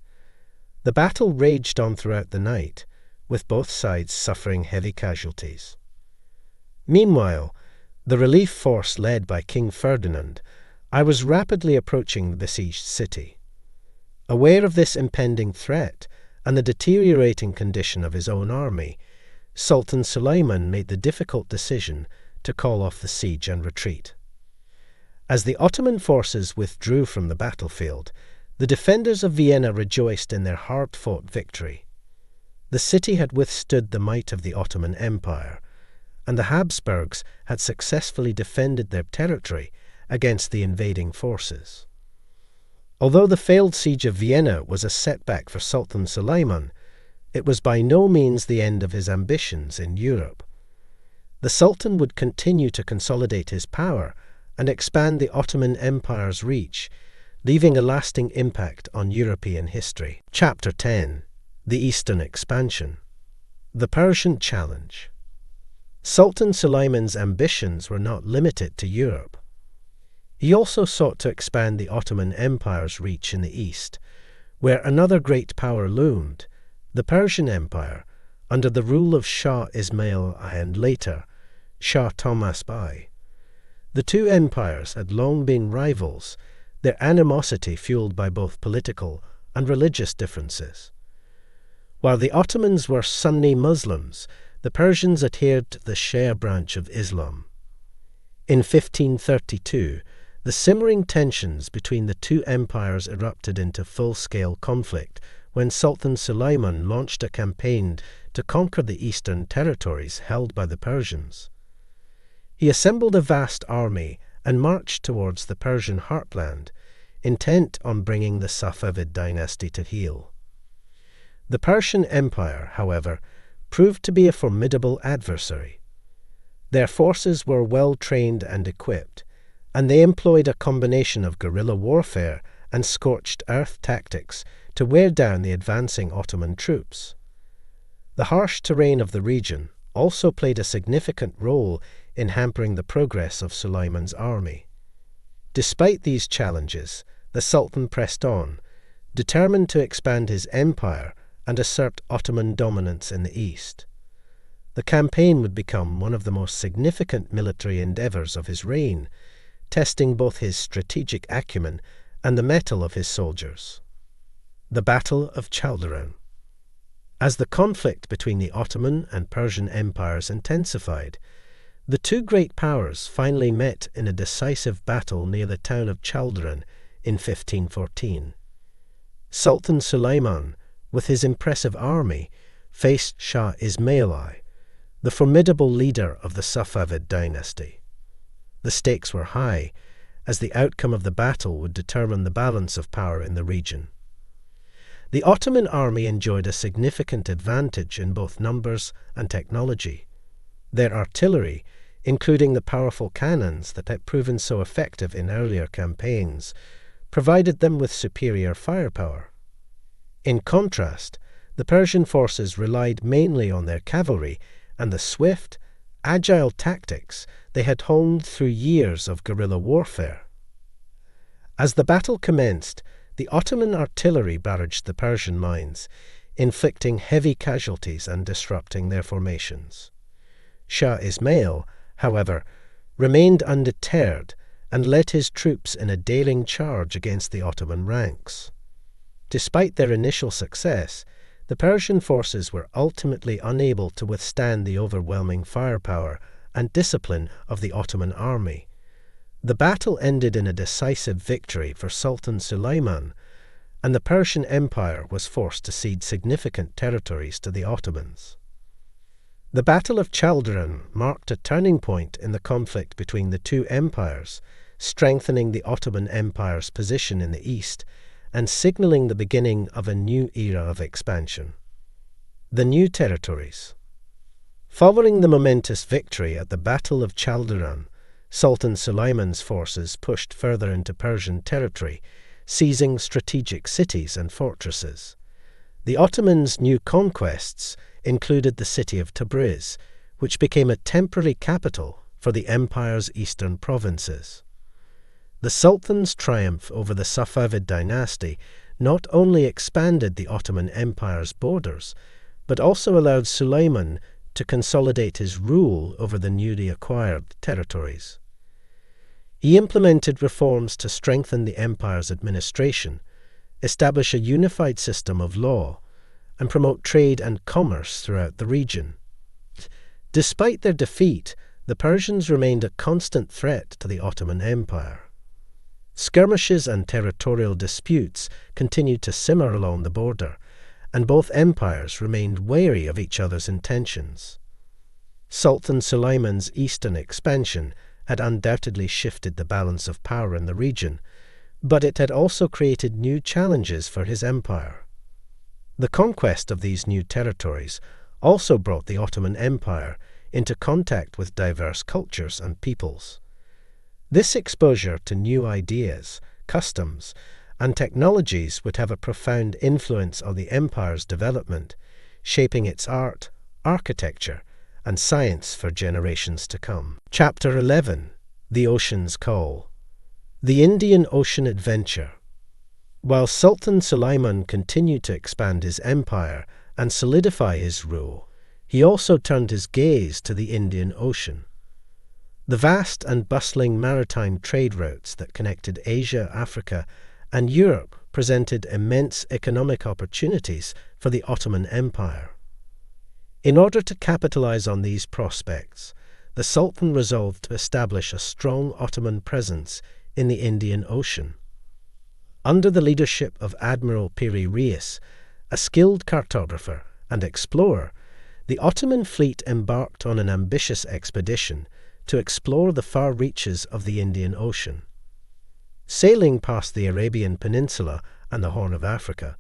The battle raged on throughout the night, with both sides suffering heavy casualties. Meanwhile, the relief force led by King Ferdinand was rapidly approaching the besieged city. Aware of this impending threat, and the deteriorating condition of his own army, Sultan Suleiman made the difficult decision to call off the siege and retreat. As the Ottoman forces withdrew from the battlefield, the defenders of Vienna rejoiced in their hard-fought victory. The city had withstood the might of the Ottoman Empire, and the Habsburgs had successfully defended their territory against the invading forces. Although the failed siege of Vienna was a setback for Sultan Suleiman, it was by no means the end of his ambitions in Europe. The Sultan would continue to consolidate his power and expand the Ottoman Empire's reach, leaving a lasting impact on European history. Chapter 10. The Eastern Expansion. The Persian Challenge. Sultan Suleiman's ambitions were not limited to Europe. He also sought to expand the Ottoman Empire's reach in the East, where another great power loomed, the Persian Empire, under the rule of Shah Ismail and later Shah Tahmasp I. The two empires had long been rivals, their animosity fueled by both political and religious differences. While the Ottomans were Sunni Muslims, the Persians adhered to the Shia branch of Islam. In 1532, the simmering tensions between the two empires erupted into full-scale conflict when Sultan Suleiman launched a campaign to conquer the eastern territories held by the Persians. He assembled a vast army and marched towards the Persian heartland, intent on bringing the Safavid dynasty to heel. The Persian Empire, however, proved to be a formidable adversary. Their forces were well trained and equipped, and they employed a combination of guerrilla warfare and scorched earth tactics to wear down the advancing Ottoman troops. The harsh terrain of the region also played a significant role in hampering the progress of Suleiman's army. Despite these challenges, the Sultan pressed on, determined to expand his empire and assert Ottoman dominance in the east. The campaign would become one of the most significant military endeavors of his reign, testing both his strategic acumen and the mettle of his soldiers. The Battle of Chaldiran. As the conflict between the Ottoman and Persian empires intensified, the two great powers finally met in a decisive battle near the town of Chaldiran in 1514. Sultan Suleiman, with his impressive army, faced Shah Ismail I, the formidable leader of the Safavid dynasty. The stakes were high, as the outcome of the battle would determine the balance of power in the region. The Ottoman army enjoyed a significant advantage in both numbers and technology. Their artillery, including the powerful cannons that had proven so effective in earlier campaigns, provided them with superior firepower. In contrast, the Persian forces relied mainly on their cavalry and the swift, agile tactics they had honed through years of guerrilla warfare. As the battle commenced, the Ottoman artillery barraged the Persian lines, inflicting heavy casualties and disrupting their formations. Shah Ismail, however, remained undeterred and led his troops in a daring charge against the Ottoman ranks. Despite their initial success, the Persian forces were ultimately unable to withstand the overwhelming firepower and discipline of the Ottoman army. The battle ended in a decisive victory for Sultan Suleiman, and the Persian Empire was forced to cede significant territories to the Ottomans. The Battle of Chaldiran marked a turning point in the conflict between the two empires, strengthening the Ottoman Empire's position in the east and signaling the beginning of a new era of expansion. The new territories. Following the momentous victory at the Battle of Chaldiran, Sultan Suleiman's forces pushed further into Persian territory, seizing strategic cities and fortresses. The Ottomans' new conquests included the city of Tabriz, which became a temporary capital for the empire's eastern provinces. The Sultan's triumph over the Safavid dynasty not only expanded the Ottoman Empire's borders, but also allowed Suleiman to consolidate his rule over the newly acquired territories. He implemented reforms to strengthen the empire's administration, establish a unified system of law, and promote trade and commerce throughout the region. Despite their defeat, the Persians remained a constant threat to the Ottoman Empire. Skirmishes and territorial disputes continued to simmer along the border, and both empires remained wary of each other's intentions. Sultan Suleiman's eastern expansion had undoubtedly shifted the balance of power in the region, but it had also created new challenges for his empire. The conquest of these new territories also brought the Ottoman Empire into contact with diverse cultures and peoples. This exposure to new ideas, customs, and technologies would have a profound influence on the empire's development, shaping its art, architecture, and science for generations to come. Chapter 11. The Ocean's Call. The Indian Ocean Adventure. While Sultan Suleiman continued to expand his empire and solidify his rule, he also turned his gaze to the Indian Ocean. The vast and bustling maritime trade routes that connected Asia, Africa, and Europe presented immense economic opportunities for the Ottoman Empire. In order to capitalize on these prospects, the Sultan resolved to establish a strong Ottoman presence in the Indian Ocean. Under the leadership of Admiral Piri Reis, a skilled cartographer and explorer, the Ottoman fleet embarked on an ambitious expedition to explore the far reaches of the Indian Ocean. Sailing past the Arabian Peninsula and the Horn of Africa,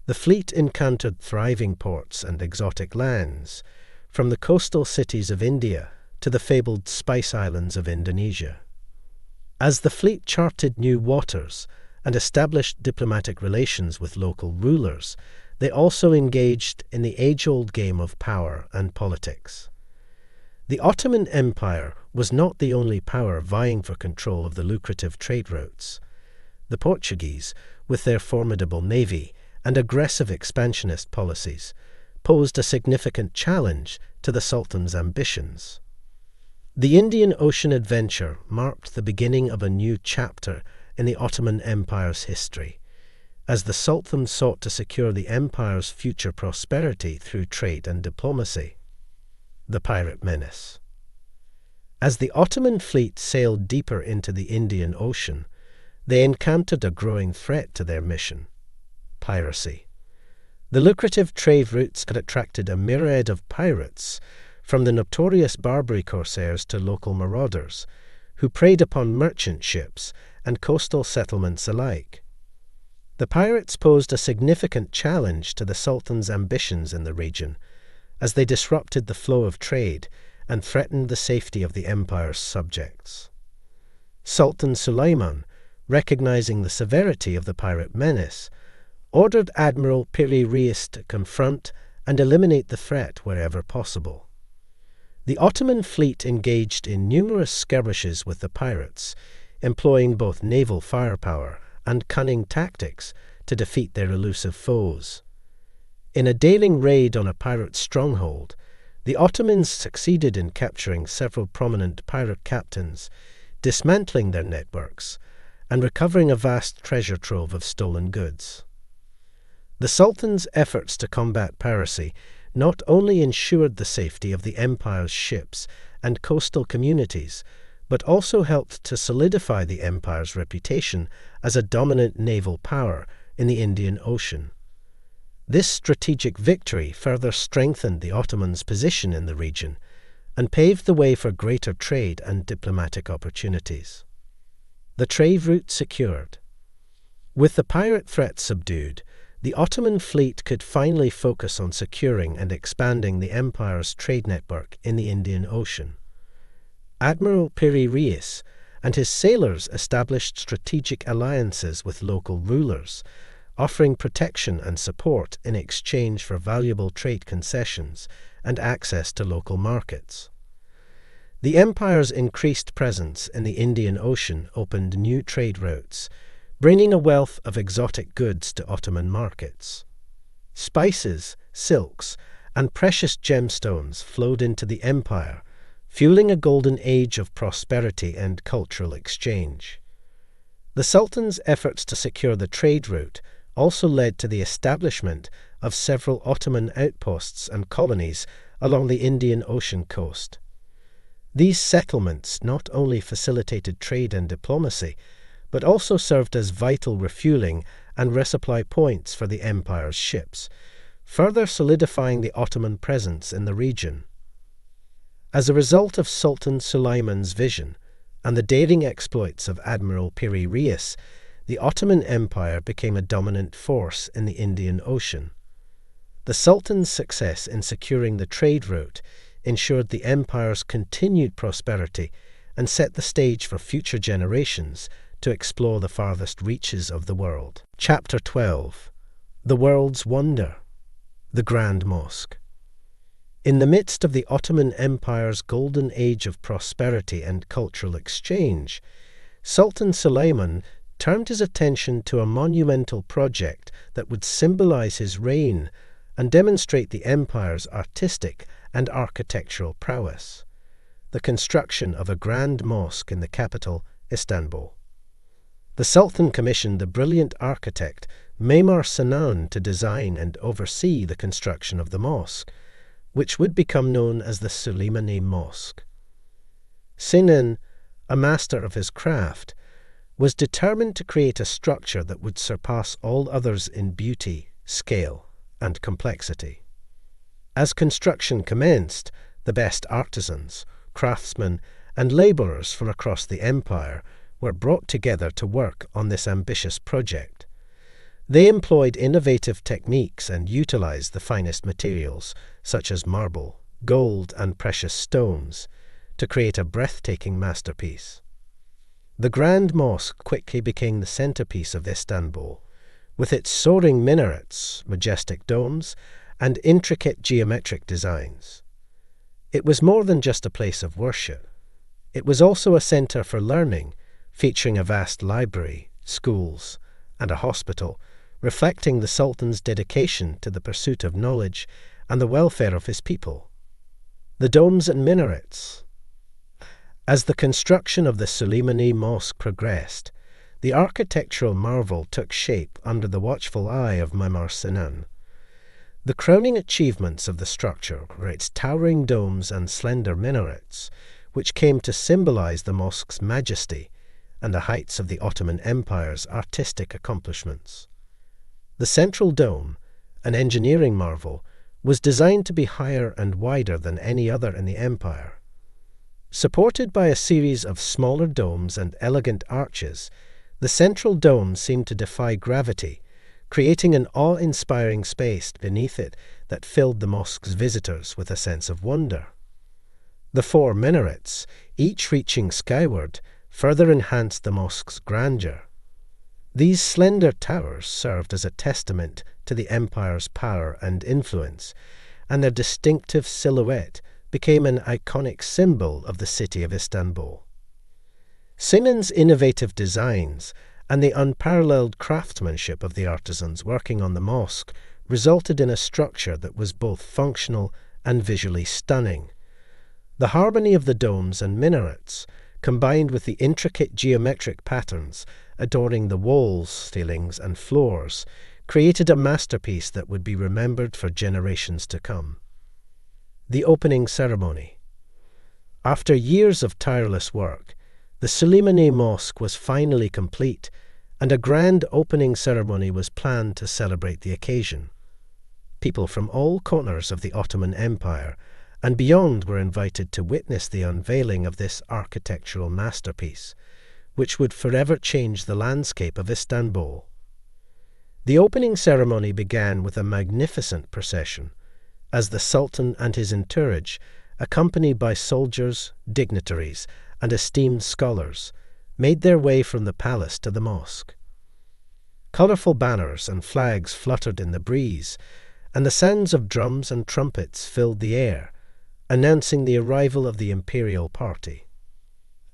the fleet encountered thriving ports and exotic lands, from the coastal cities of India to the fabled spice islands of Indonesia. As the fleet charted new waters and established diplomatic relations with local rulers, they also engaged in the age-old game of power and politics. The Ottoman Empire was not the only power vying for control of the lucrative trade routes. The Portuguese, with their formidable navy and aggressive expansionist policies, posed a significant challenge to the Sultan's ambitions. The Indian Ocean adventure marked the beginning of a new chapter in the Ottoman Empire's history, as the Sultan sought to secure the empire's future prosperity through trade and diplomacy. The pirate menace. As the Ottoman fleet sailed deeper into the Indian Ocean, they encountered a growing threat to their mission: piracy. The lucrative trade routes had attracted a myriad of pirates, from the notorious Barbary corsairs to local marauders, who preyed upon merchant ships and coastal settlements alike. The pirates posed a significant challenge to the Sultan's ambitions in the region, as they disrupted the flow of trade and threatened the safety of the empire's subjects. Sultan Suleiman, recognizing the severity of the pirate menace, ordered Admiral Piri Reis to confront and eliminate the threat wherever possible. The Ottoman fleet engaged in numerous skirmishes with the pirates, employing both naval firepower and cunning tactics to defeat their elusive foes. In a daring raid on a pirate stronghold, the Ottomans succeeded in capturing several prominent pirate captains, dismantling their networks, and recovering a vast treasure trove of stolen goods. The Sultan's efforts to combat piracy not only ensured the safety of the empire's ships and coastal communities, but also helped to solidify the empire's reputation as a dominant naval power in the Indian Ocean. This strategic victory further strengthened the Ottomans' position in the region and paved the way for greater trade and diplomatic opportunities. The trade route secured. With the pirate threat subdued, the Ottoman fleet could finally focus on securing and expanding the empire's trade network in the Indian Ocean. Admiral Piri Reis and his sailors established strategic alliances with local rulers, offering protection and support in exchange for valuable trade concessions and access to local markets. The empire's increased presence in the Indian Ocean opened new trade routes, bringing a wealth of exotic goods to Ottoman markets. Spices, silks, and precious gemstones flowed into the empire, fueling a golden age of prosperity and cultural exchange. The Sultan's efforts to secure the trade route also led to the establishment of several Ottoman outposts and colonies along the Indian Ocean coast. These settlements not only facilitated trade and diplomacy, but also served as vital refueling and resupply points for the empire's ships, further solidifying the Ottoman presence in the region. As a result of Sultan Suleiman's vision and the daring exploits of Admiral Piri Reis, the Ottoman Empire became a dominant force in the Indian Ocean. The Sultan's success in securing the trade route ensured the empire's continued prosperity and set the stage for future generations to explore the farthest reaches of the world. Chapter 12. The World's Wonder. The Grand Mosque. In the midst of the Ottoman Empire's golden age of prosperity and cultural exchange, Sultan Suleiman turned his attention to a monumental project that would symbolize his reign and demonstrate the empire's artistic and architectural prowess: the construction of a grand mosque in the capital, Istanbul. The Sultan commissioned the brilliant architect Mimar Sinan to design and oversee the construction of the mosque, which would become known as the Suleimani Mosque. Sinan, a master of his craft, was determined to create a structure that would surpass all others in beauty, scale, and complexity. As construction commenced, the best artisans, craftsmen, and labourers from across the empire were brought together to work on this ambitious project. They employed innovative techniques and utilized the finest materials, such as marble, gold, and precious stones, to create a breathtaking masterpiece. The Grand Mosque quickly became the centerpiece of Istanbul, with its soaring minarets, majestic domes, and intricate geometric designs. It was more than just a place of worship. It was also a center for learning, featuring a vast library, schools, and a hospital, reflecting the Sultan's dedication to the pursuit of knowledge and the welfare of his people. The domes and minarets. As the construction of the Suleimani Mosque progressed, the architectural marvel took shape under the watchful eye of Mimar Sinan. The crowning achievements of the structure were its towering domes and slender minarets, which came to symbolize the mosque's majesty and the heights of the Ottoman Empire's artistic accomplishments. The central dome, an engineering marvel, was designed to be higher and wider than any other in the empire. Supported by a series of smaller domes and elegant arches, the central dome seemed to defy gravity, creating an awe-inspiring space beneath it that filled the mosque's visitors with a sense of wonder. The 4 minarets, each reaching skyward, further enhanced the mosque's grandeur. These slender towers served as a testament to the empire's power and influence, and their distinctive silhouette became an iconic symbol of the city of Istanbul. Sinan's innovative designs and the unparalleled craftsmanship of the artisans working on the mosque resulted in a structure that was both functional and visually stunning. The harmony of the domes and minarets, combined with the intricate geometric patterns adorning the walls, ceilings, and floors, created a masterpiece that would be remembered for generations to come. The opening ceremony. After years of tireless work, the Suleimani Mosque was finally complete, and a grand opening ceremony was planned to celebrate the occasion. People from all corners of the Ottoman Empire and beyond were invited to witness the unveiling of this architectural masterpiece, which would forever change the landscape of Istanbul. The opening ceremony began with a magnificent procession, as the Sultan and his entourage, accompanied by soldiers, dignitaries, and esteemed scholars, made their way from the palace to the mosque. Colourful banners and flags fluttered in the breeze, and the sounds of drums and trumpets filled the air, announcing the arrival of the imperial party.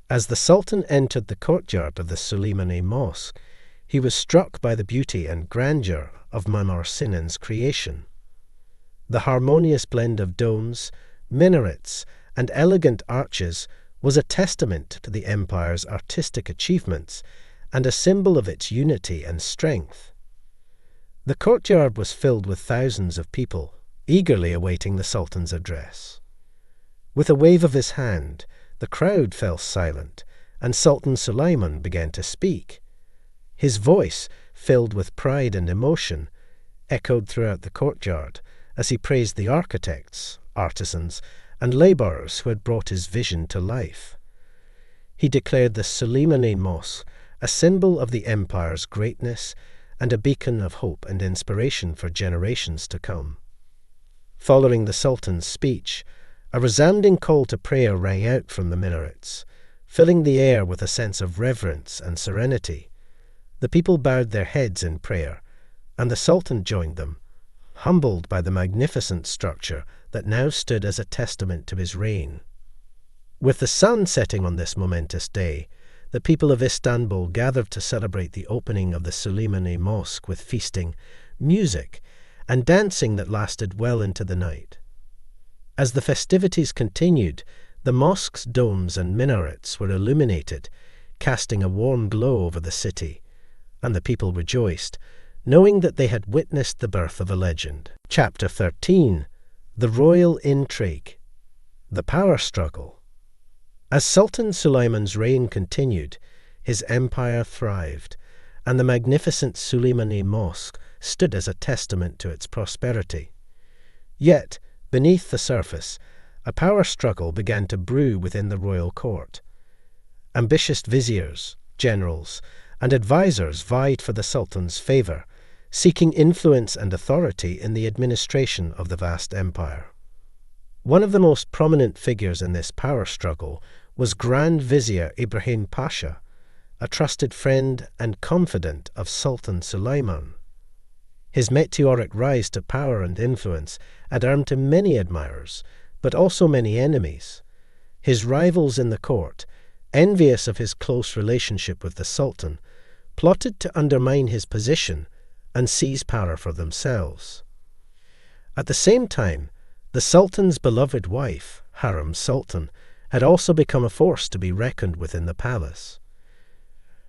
As the Sultan entered the courtyard of the Suleimani Mosque, he was struck by the beauty and grandeur of Mimar Sinan's creation. The harmonious blend of domes, minarets, and elegant arches was a testament to the empire's artistic achievements and a symbol of its unity and strength. The courtyard was filled with thousands of people, eagerly awaiting the Sultan's address. With a wave of his hand, the crowd fell silent, and Sultan Suleiman began to speak. His voice, filled with pride and emotion, echoed throughout the courtyard as he praised the architects, artisans, and labourers who had brought his vision to life. He declared the Suleimani Mosque a symbol of the empire's greatness and a beacon of hope and inspiration for generations to come. Following the Sultan's speech, a resounding call to prayer rang out from the minarets, filling the air with a sense of reverence and serenity. The people bowed their heads in prayer, and the Sultan joined them, humbled by the magnificent structure that now stood as a testament to his reign. With the sun setting on this momentous day, the people of Istanbul gathered to celebrate the opening of the Suleimani Mosque with feasting, music, and dancing that lasted well into the night. As the festivities continued, the mosque's domes and minarets were illuminated, casting a warm glow over the city, and the people rejoiced, knowing that they had witnessed the birth of a legend. Chapter 13. The Royal Intrigue. The Power Struggle. As Sultan Suleiman's reign continued, his empire thrived, and the magnificent Suleimani Mosque stood as a testament to its prosperity. Yet, beneath the surface, a power struggle began to brew within the royal court. Ambitious viziers, generals, and advisors vied for the Sultan's favour, seeking influence and authority in the administration of the vast empire. One of the most prominent figures in this power struggle was Grand Vizier Ibrahim Pasha, a trusted friend and confidant of Sultan Suleiman. His meteoric rise to power and influence had earned him many admirers, but also many enemies. His rivals in the court, envious of his close relationship with the Sultan, plotted to undermine his position and seize power for themselves. At the same time, the Sultan's beloved wife, Harem Sultan, had also become a force to be reckoned with in the palace.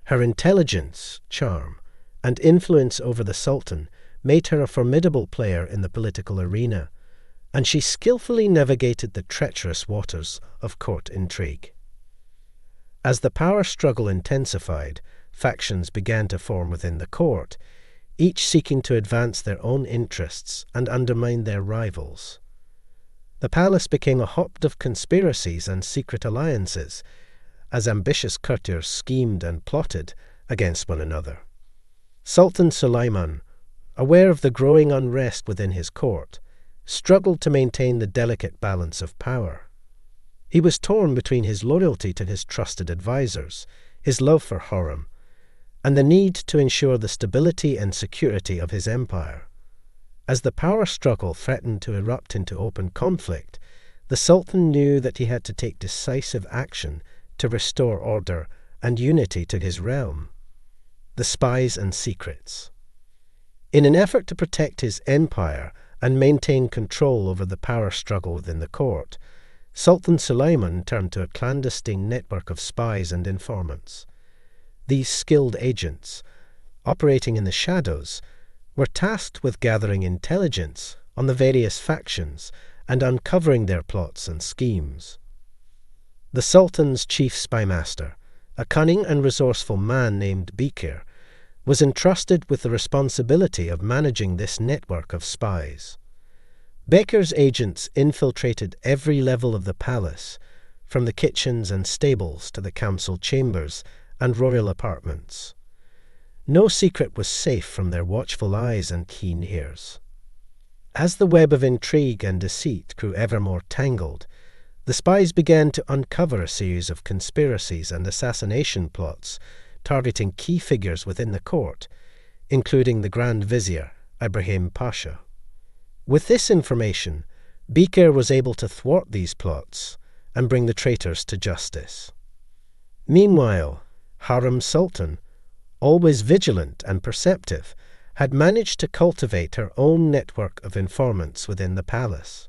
Her intelligence, charm, and influence over the Sultan made her a formidable player in the political arena, and she skillfully navigated the treacherous waters of court intrigue. As the power struggle intensified, factions began to form within the court, each seeking to advance their own interests and undermine their rivals. The palace became a hotbed of conspiracies and secret alliances, as ambitious courtiers schemed and plotted against one another. Sultan Suleiman, aware of the growing unrest within his court, struggled to maintain the delicate balance of power. He was torn between his loyalty to his trusted advisors, his love for Harem, and the need to ensure the stability and security of his empire. As the power struggle threatened to erupt into open conflict, the Sultan knew that he had to take decisive action to restore order and unity to his realm. The spies and secrets. In an effort to protect his empire and maintain control over the power struggle within the court, Sultan Suleiman turned to a clandestine network of spies and informants. These skilled agents, operating in the shadows, were tasked with gathering intelligence on the various factions and uncovering their plots and schemes. The Sultan's chief spymaster, a cunning and resourceful man named Bekir, was entrusted with the responsibility of managing this network of spies. Bekir's agents infiltrated every level of the palace, from the kitchens and stables to the council chambers and royal apartments. No secret was safe from their watchful eyes and keen ears. As the web of intrigue and deceit grew ever more tangled, the spies began to uncover a series of conspiracies and assassination plots targeting key figures within the court, including the Grand Vizier, Ibrahim Pasha. With this information, Bekir was able to thwart these plots and bring the traitors to justice. Meanwhile, Harem Sultan, always vigilant and perceptive, had managed to cultivate her own network of informants within the palace.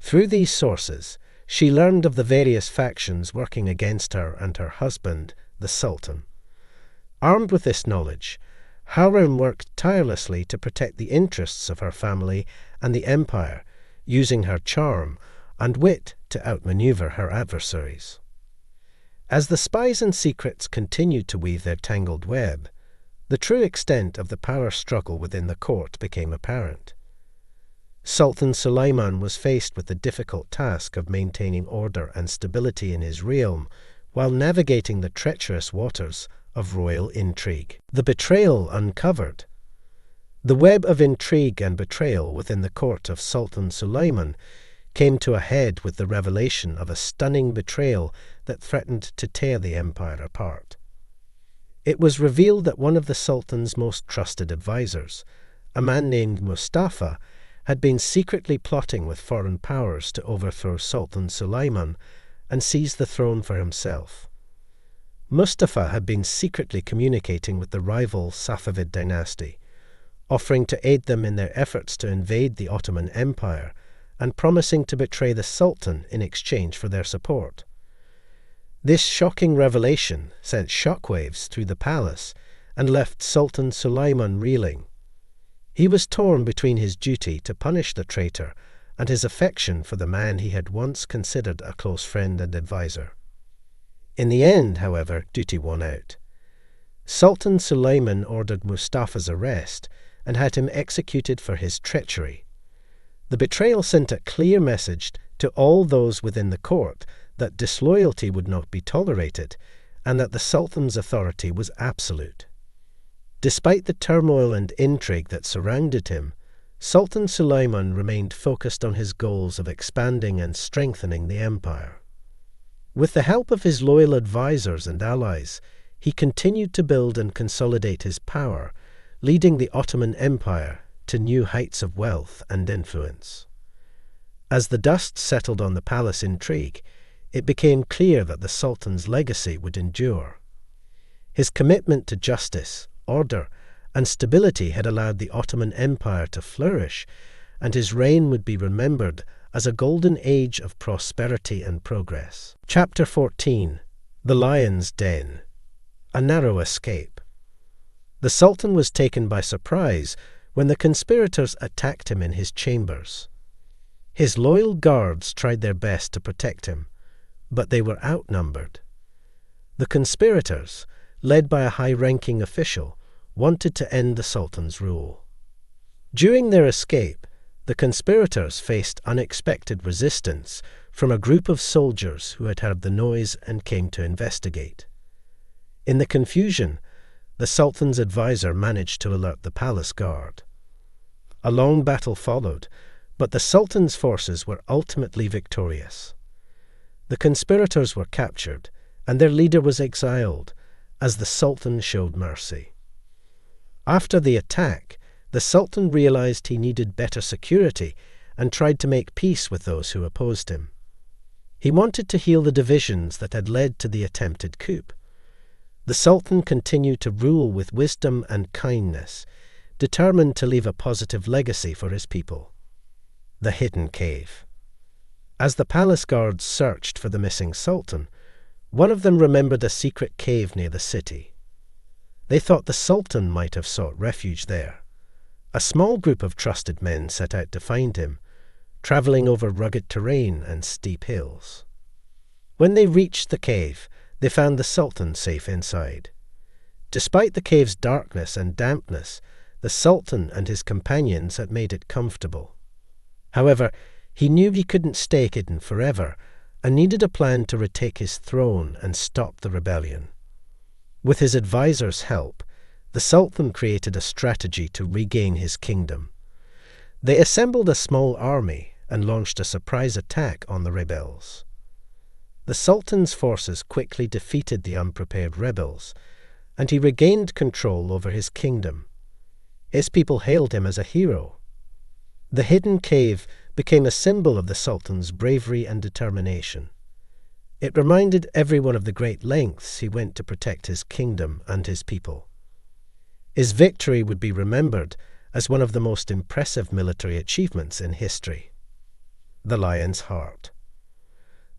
Through these sources, she learned of the various factions working against her and her husband, the Sultan. Armed with this knowledge, Harem worked tirelessly to protect the interests of her family and the empire, using her charm and wit to outmaneuver her adversaries. As the spies and secrets continued to weave their tangled web, the true extent of the power struggle within the court became apparent. Sultan Suleiman was faced with the difficult task of maintaining order and stability in his realm while navigating the treacherous waters of royal intrigue. The betrayal uncovered. The web of intrigue and betrayal within the court of Sultan Suleiman came to a head with the revelation of a stunning betrayal that threatened to tear the empire apart. It was revealed that one of the Sultan's most trusted advisors, a man named Mustafa, had been secretly plotting with foreign powers to overthrow Sultan Suleiman and seize the throne for himself. Mustafa had been secretly communicating with the rival Safavid dynasty, offering to aid them in their efforts to invade the Ottoman Empire and promising to betray the Sultan in exchange for their support. This shocking revelation sent shockwaves through the palace and left Sultan Suleiman reeling. He was torn between his duty to punish the traitor and his affection for the man he had once considered a close friend and advisor. In the end, however, duty won out. Sultan Suleiman ordered Mustafa's arrest and had him executed for his treachery. The betrayal sent a clear message to all those within the court that disloyalty would not be tolerated and that the Sultan's authority was absolute. Despite the turmoil and intrigue that surrounded him, Sultan Suleiman remained focused on his goals of expanding and strengthening the empire. With the help of his loyal advisors and allies, he continued to build and consolidate his power, leading the Ottoman Empire to new heights of wealth and influence. As the dust settled on the palace intrigue, it became clear that the Sultan's legacy would endure. His commitment to justice, order, and stability had allowed the Ottoman Empire to flourish, and his reign would be remembered as a golden age of prosperity and progress. Chapter 14. The Lion's Den. A narrow escape. The Sultan was taken by surprise when the conspirators attacked him in his chambers. His loyal guards tried their best to protect him, but they were outnumbered. The conspirators, led by a high-ranking official, wanted to end the Sultan's rule. During their escape, the conspirators faced unexpected resistance from a group of soldiers who had heard the noise and came to investigate. In the confusion, the Sultan's advisor managed to alert the palace guard. A long battle followed, but the Sultan's forces were ultimately victorious. The conspirators were captured, and their leader was exiled, as the Sultan showed mercy. After the attack, the Sultan realized he needed better security and tried to make peace with those who opposed him. He wanted to heal the divisions that had led to the attempted coup. The Sultan continued to rule with wisdom and kindness, determined to leave a positive legacy for his people. The Hidden Cave. As the palace guards searched for the missing Sultan, one of them remembered a secret cave near the city. They thought the Sultan might have sought refuge there. A small group of trusted men set out to find him, traveling over rugged terrain and steep hills. When they reached the cave, they found the Sultan safe inside. Despite the cave's darkness and dampness, the Sultan and his companions had made it comfortable. However, he knew he couldn't stay hidden forever and needed a plan to retake his throne and stop the rebellion. With his advisor's help, the Sultan created a strategy to regain his kingdom. They assembled a small army and launched a surprise attack on the rebels. The Sultan's forces quickly defeated the unprepared rebels, and he regained control over his kingdom. His people hailed him as a hero. The hidden cave became a symbol of the Sultan's bravery and determination. It reminded everyone of the great lengths he went to protect his kingdom and his people. His victory would be remembered as one of the most impressive military achievements in history. The Lion's Heart.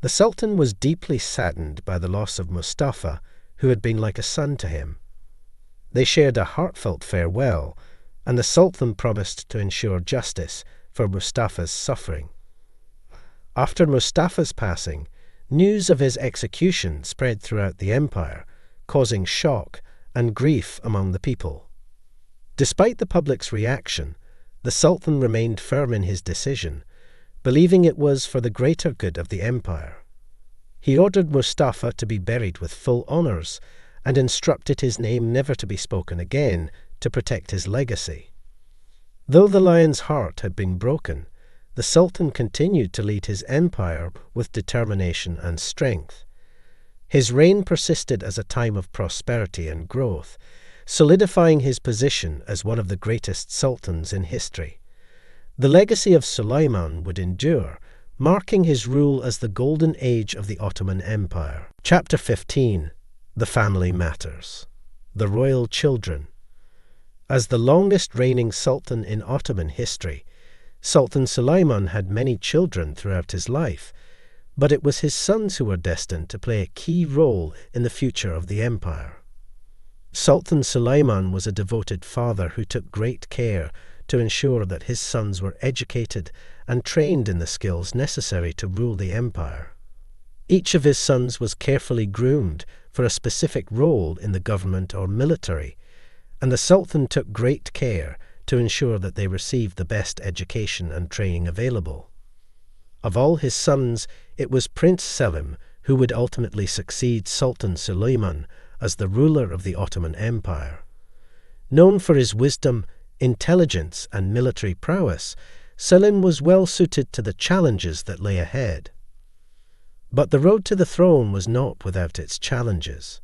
The Sultan was deeply saddened by the loss of Mustafa, who had been like a son to him. They shared a heartfelt farewell, and the Sultan promised to ensure justice for Mustafa's suffering. After Mustafa's passing, news of his execution spread throughout the empire, causing shock and grief among the people. Despite the public's reaction, the Sultan remained firm in his decision, believing it was for the greater good of the empire. He ordered Mustafa to be buried with full honours and instructed his name never to be spoken again to protect his legacy. Though the lion's heart had been broken, the Sultan continued to lead his empire with determination and strength. His reign persisted as a time of prosperity and growth, solidifying his position as one of the greatest sultans in history. The legacy of Suleiman would endure, marking his rule as the golden age of the Ottoman Empire. Chapter 15. The Family Matters. The Royal Children. As the longest reigning sultan in Ottoman history, Sultan Suleiman had many children throughout his life, but it was his sons who were destined to play a key role in the future of the empire. Sultan Suleiman was a devoted father who took great care to ensure that his sons were educated and trained in the skills necessary to rule the empire. Each of his sons was carefully groomed for a specific role in the government or military, and the Sultan took great care to ensure that they received the best education and training available. Of all his sons, it was Prince Selim who would ultimately succeed Sultan Suleiman as the ruler of the Ottoman Empire. Known for his wisdom, intelligence, and military prowess, Selim was well suited to the challenges that lay ahead. But the road to the throne was not without its challenges.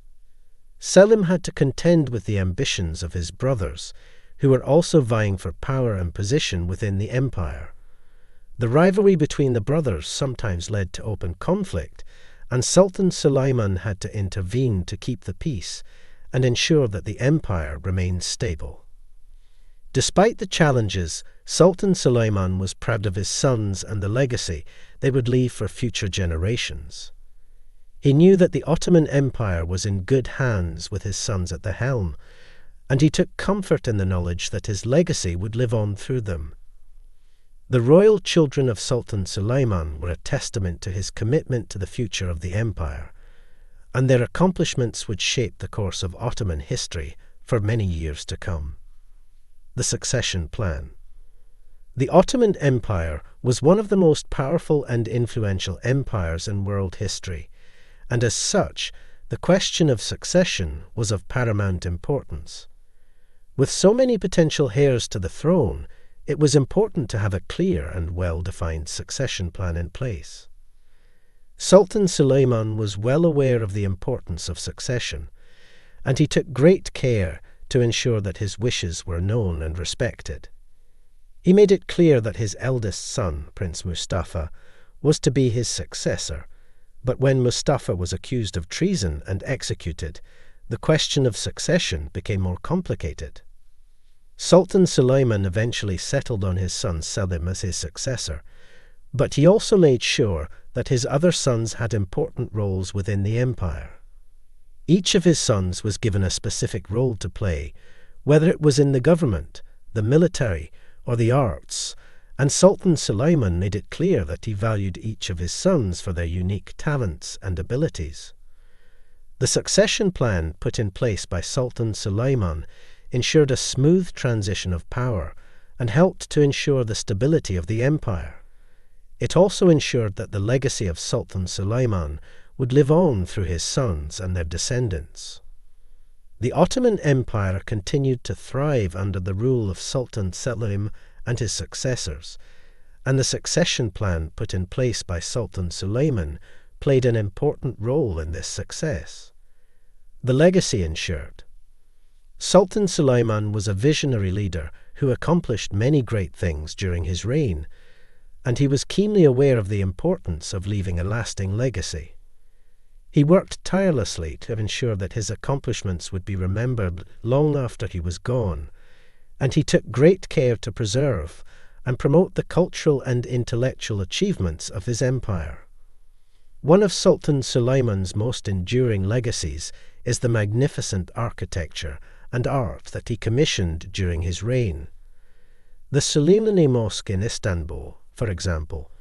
Selim had to contend with the ambitions of his brothers, who were also vying for power and position within the empire. The rivalry between the brothers sometimes led to open conflict, and Sultan Suleiman had to intervene to keep the peace and ensure that the empire remained stable. Despite the challenges, Sultan Suleiman was proud of his sons and the legacy they would leave for future generations. He knew that the Ottoman Empire was in good hands with his sons at the helm, and he took comfort in the knowledge that his legacy would live on through them. The royal children of Sultan Suleiman were a testament to his commitment to the future of the empire, and their accomplishments would shape the course of Ottoman history for many years to come. The succession plan. The Ottoman Empire was one of the most powerful and influential empires in world history, and as such, the question of succession was of paramount importance. With so many potential heirs to the throne, it was important to have a clear and well-defined succession plan in place. Sultan Suleiman was well aware of the importance of succession, and he took great care to ensure that his wishes were known and respected. He made it clear that his eldest son, Prince Mustafa, was to be his successor, but when Mustafa was accused of treason and executed, the question of succession became more complicated. Sultan Suleiman eventually settled on his son Selim as his successor, but he also made sure that his other sons had important roles within the empire. Each of his sons was given a specific role to play, whether it was in the government, the military, or the arts, and Sultan Suleiman made it clear that he valued each of his sons for their unique talents and abilities. The succession plan put in place by Sultan Suleiman ensured a smooth transition of power and helped to ensure the stability of the empire. It also ensured that the legacy of Sultan Suleiman would live on through his sons and their descendants. The Ottoman Empire continued to thrive under the rule of Sultan Selim and his successors, and the succession plan put in place by Sultan Suleiman played an important role in this success. The legacy ensured. Sultan Suleiman was a visionary leader who accomplished many great things during his reign, and he was keenly aware of the importance of leaving a lasting legacy. He worked tirelessly to ensure that his accomplishments would be remembered long after he was gone, and he took great care to preserve and promote the cultural and intellectual achievements of his empire. One of Sultan Suleiman's most enduring legacies is the magnificent architecture and art that he commissioned during his reign. The Suleimani Mosque in Istanbul, for example,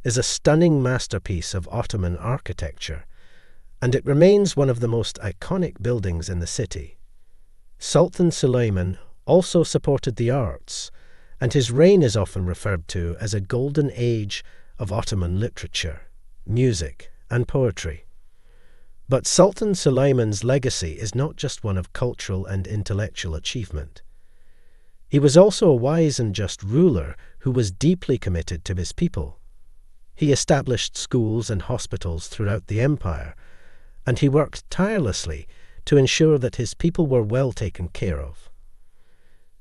is a stunning masterpiece of Ottoman architecture, and it remains one of the most iconic buildings in the city. Sultan Suleiman also supported the arts, and his reign is often referred to as a golden age of Ottoman literature, music, and poetry. But Sultan Suleiman's legacy is not just one of cultural and intellectual achievement. He was also a wise and just ruler who was deeply committed to his people. He established schools and hospitals throughout the empire, and he worked tirelessly to ensure that his people were well taken care of.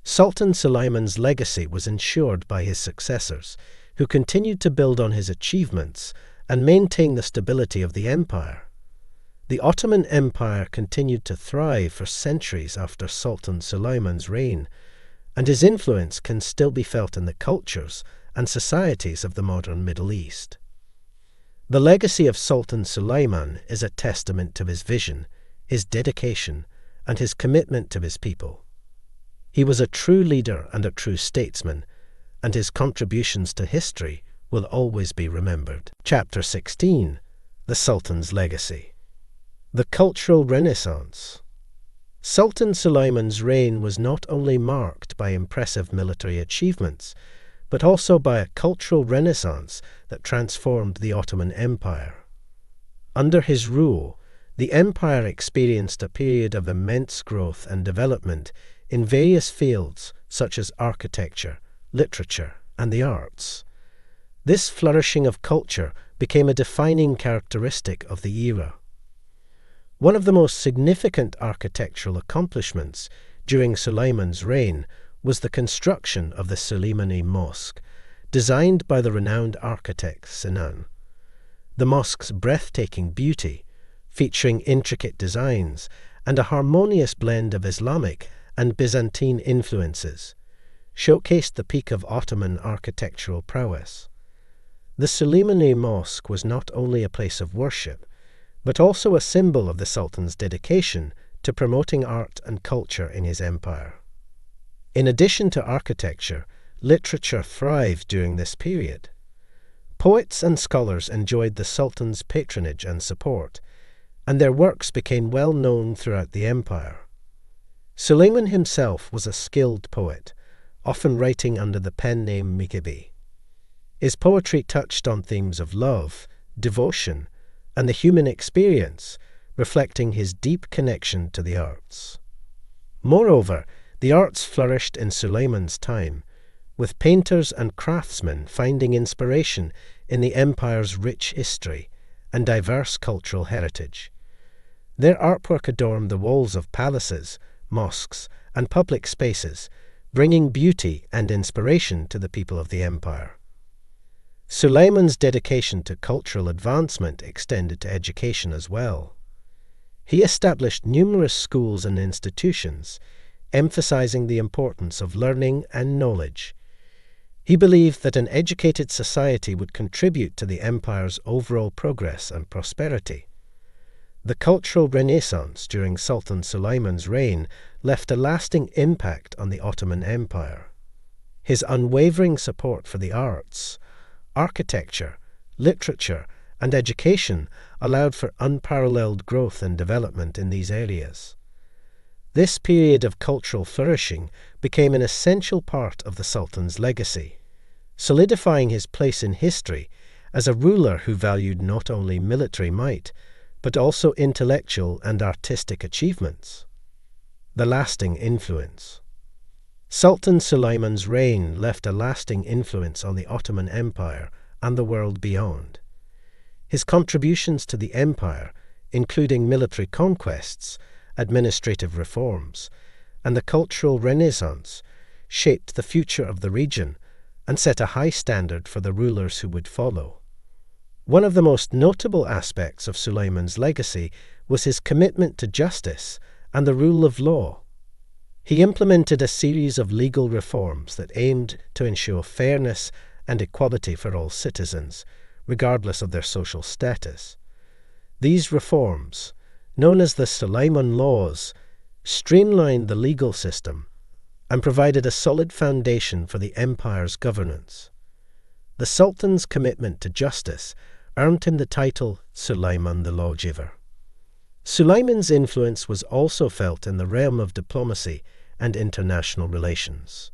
Sultan Suleiman's legacy was ensured by his successors, who continued to build on his achievements and maintain the stability of the empire. The Ottoman Empire continued to thrive for centuries after Sultan Suleiman's reign, and his influence can still be felt in the cultures and societies of the modern Middle East. The legacy of Sultan Suleiman is a testament to his vision, his dedication, and his commitment to his people. He was a true leader and a true statesman, and his contributions to history will always be remembered. Chapter 16: The Sultan's Legacy. The Cultural Renaissance. Sultan Suleiman's reign was not only marked by impressive military achievements, but also by a cultural renaissance that transformed the Ottoman Empire. Under his rule, the empire experienced a period of immense growth and development in various fields such as architecture, literature, and the arts. This flourishing of culture became a defining characteristic of the era. One of the most significant architectural accomplishments during Suleiman's reign was the construction of the Suleimani Mosque, designed by the renowned architect Sinan. The mosque's breathtaking beauty, featuring intricate designs and a harmonious blend of Islamic and Byzantine influences, showcased the peak of Ottoman architectural prowess. The Suleimani Mosque was not only a place of worship, but also a symbol of the Sultan's dedication to promoting art and culture in his empire. In addition to architecture, literature thrived during this period. Poets and scholars enjoyed the Sultan's patronage and support, and their works became well known throughout the empire. Suleiman himself was a skilled poet, often writing under the pen name Capy. His poetry touched on themes of love, devotion, and the human experience, reflecting his deep connection to the arts. Moreover, the arts flourished in Suleiman's time, with painters and craftsmen finding inspiration in the empire's rich history and diverse cultural heritage. Their artwork adorned the walls of palaces, mosques, and public spaces, bringing beauty and inspiration to the people of the empire. Suleiman's dedication to cultural advancement extended to education as well. He established numerous schools and institutions, emphasizing the importance of learning and knowledge. He believed that an educated society would contribute to the empire's overall progress and prosperity. The cultural renaissance during Sultan Suleiman's reign left a lasting impact on the Ottoman Empire. His unwavering support for the arts, architecture, literature, and education allowed for unparalleled growth and development in these areas. This period of cultural flourishing became an essential part of the Sultan's legacy, solidifying his place in history as a ruler who valued not only military might, but also intellectual and artistic achievements. The lasting influence. Sultan Suleiman's reign left a lasting influence on the Ottoman Empire and the world beyond. His contributions to the empire, including military conquests, administrative reforms, and the cultural renaissance, shaped the future of the region and set a high standard for the rulers who would follow. One of the most notable aspects of Suleiman's legacy was his commitment to justice and the rule of law. He implemented a series of legal reforms that aimed to ensure fairness and equality for all citizens, regardless of their social status. These reforms, known as the Suleiman Laws, streamlined the legal system, and provided a solid foundation for the empire's governance. The Sultan's commitment to justice earned him the title Suleiman the Lawgiver. Suleiman's influence was also felt in the realm of diplomacy and international relations.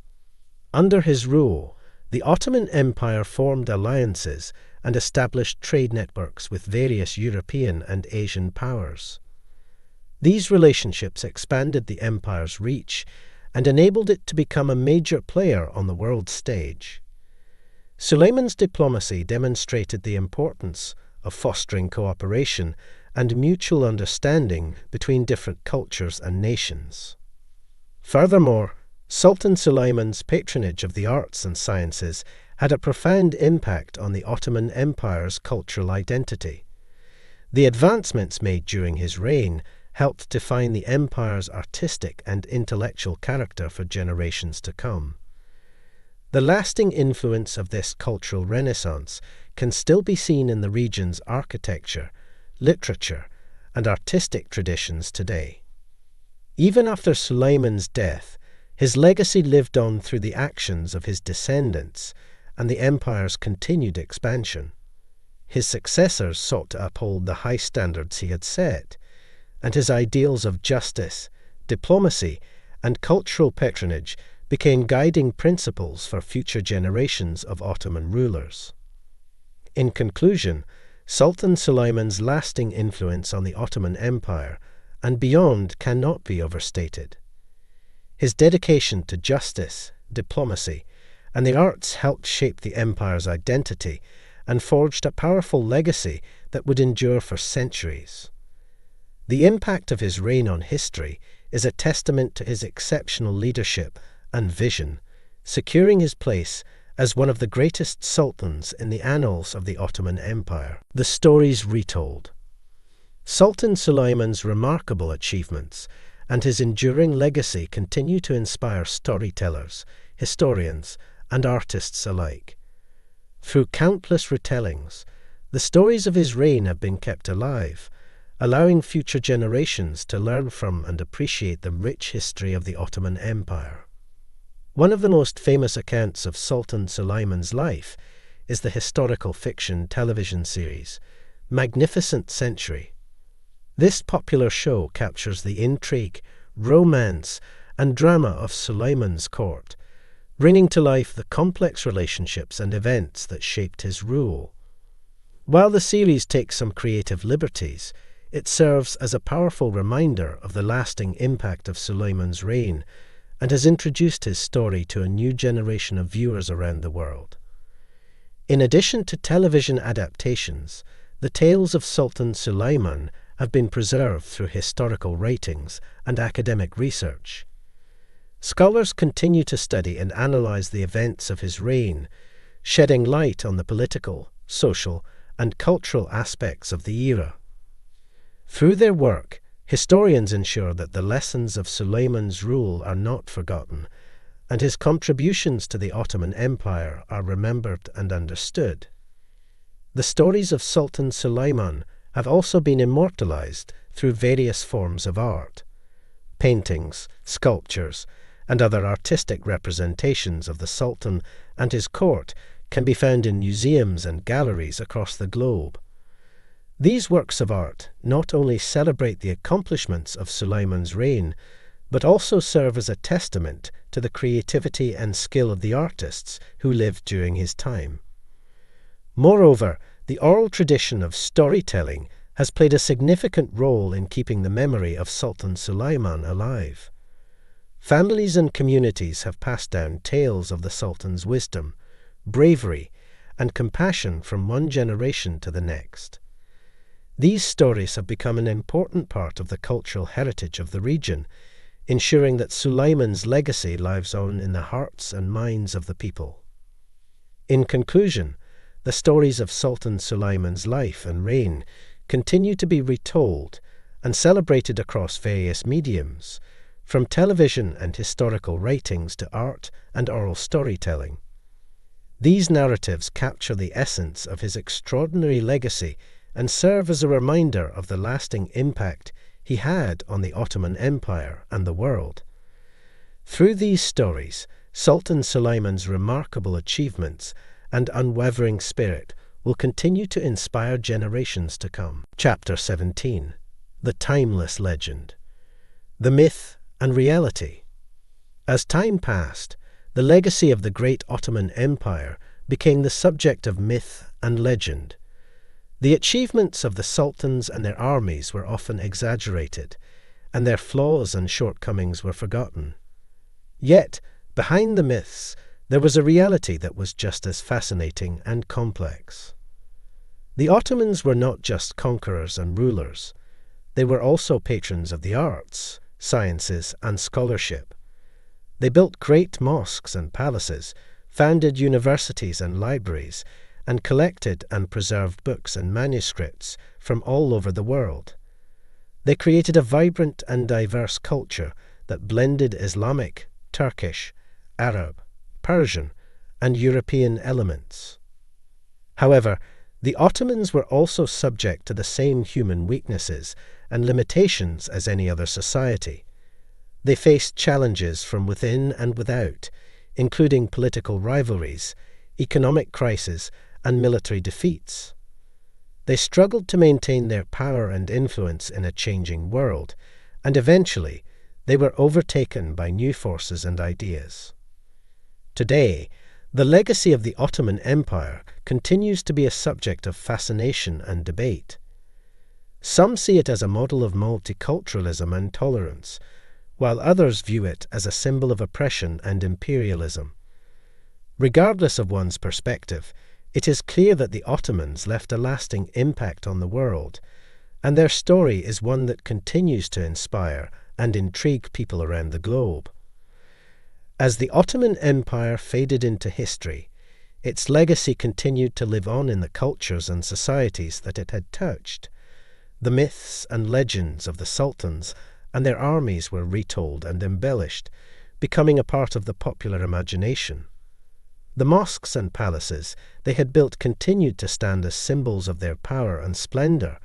Under his rule, the Ottoman Empire formed alliances and established trade networks with various European and Asian powers. These relationships expanded the empire's reach and enabled it to become a major player on the world stage. Suleiman's diplomacy demonstrated the importance of fostering cooperation and mutual understanding between different cultures and nations. Furthermore, Sultan Suleiman's patronage of the arts and sciences had a profound impact on the Ottoman Empire's cultural identity. The advancements made during his reign helped define the empire's artistic and intellectual character for generations to come. The lasting influence of this cultural renaissance can still be seen in the region's architecture, literature, and artistic traditions today. Even after Suleiman's death, his legacy lived on through the actions of his descendants and the empire's continued expansion. His successors sought to uphold the high standards he had set, and his ideals of justice, diplomacy, and cultural patronage became guiding principles for future generations of Ottoman rulers. In conclusion, Sultan Suleiman's lasting influence on the Ottoman Empire and beyond cannot be overstated. His dedication to justice, diplomacy, and the arts helped shape the empire's identity and forged a powerful legacy that would endure for centuries. The impact of his reign on history is a testament to his exceptional leadership and vision, securing his place as one of the greatest sultans in the annals of the Ottoman Empire. The stories retold. Sultan Suleiman's remarkable achievements and his enduring legacy continue to inspire storytellers, historians, and artists alike. Through countless retellings, the stories of his reign have been kept alive, allowing future generations to learn from and appreciate the rich history of the Ottoman Empire. One of the most famous accounts of Sultan Suleiman's life is the historical fiction television series, Magnificent Century. This popular show captures the intrigue, romance, and drama of Suleiman's court, bringing to life the complex relationships and events that shaped his rule. While the series takes some creative liberties, it serves as a powerful reminder of the lasting impact of Suleiman's reign and has introduced his story to a new generation of viewers around the world. In addition to television adaptations, the tales of Sultan Suleiman have been preserved through historical writings and academic research. Scholars continue to study and analyze the events of his reign, shedding light on the political, social, and cultural aspects of the era. Through their work, historians ensure that the lessons of Suleiman's rule are not forgotten, and his contributions to the Ottoman Empire are remembered and understood. The stories of Sultan Suleiman have also been immortalized through various forms of art. Paintings, sculptures, and other artistic representations of the Sultan and his court can be found in museums and galleries across the globe. These works of art not only celebrate the accomplishments of Suleiman's reign, but also serve as a testament to the creativity and skill of the artists who lived during his time. Moreover, the oral tradition of storytelling has played a significant role in keeping the memory of Sultan Suleiman alive. Families and communities have passed down tales of the Sultan's wisdom, bravery, and compassion from one generation to the next. These stories have become an important part of the cultural heritage of the region, ensuring that Suleiman's legacy lives on in the hearts and minds of the people. In conclusion, the stories of Sultan Suleiman's life and reign continue to be retold and celebrated across various mediums, from television and historical writings to art and oral storytelling. These narratives capture the essence of his extraordinary legacy and serve as a reminder of the lasting impact he had on the Ottoman Empire and the world. Through these stories, Sultan Suleiman's remarkable achievements and unwavering spirit will continue to inspire generations to come. Chapter 17. The Timeless Legend. The Myth and Reality. As time passed, the legacy of the great Ottoman Empire became the subject of myth and legend. The achievements of the sultans and their armies were often exaggerated, and their flaws and shortcomings were forgotten. Yet, behind the myths, there was a reality that was just as fascinating and complex. The Ottomans were not just conquerors and rulers. They were also patrons of the arts, sciences, and scholarship. They built great mosques and palaces, founded universities and libraries, and collected and preserved books and manuscripts from all over the world. They created a vibrant and diverse culture that blended Islamic, Turkish, Arab, Persian, and European elements. However, the Ottomans were also subject to the same human weaknesses and limitations as any other society. They faced challenges from within and without, including political rivalries, economic crises, and military defeats. They struggled to maintain their power and influence in a changing world, and eventually they were overtaken by new forces and ideas. Today, the legacy of the Ottoman Empire continues to be a subject of fascination and debate. Some see it as a model of multiculturalism and tolerance, while others view it as a symbol of oppression and imperialism. Regardless of one's perspective, it is clear that the Ottomans left a lasting impact on the world, and their story is one that continues to inspire and intrigue people around the globe. As the Ottoman Empire faded into history, its legacy continued to live on in the cultures and societies that it had touched. The myths and legends of the sultans and their armies were retold and embellished, becoming a part of the popular imagination. The mosques and palaces they had built continued to stand as symbols of their power and splendor,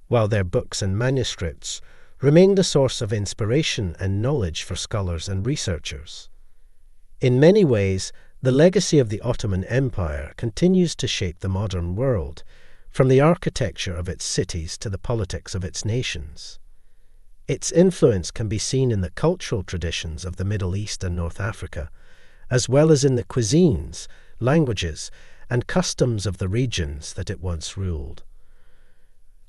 while their books and manuscripts remained a source of inspiration and knowledge for scholars and researchers. In many ways, the legacy of the Ottoman Empire continues to shape the modern world, from the architecture of its cities to the politics of its nations. Its influence can be seen in the cultural traditions of the Middle East and North Africa, as well as in the cuisines, languages, and customs of the regions that it once ruled.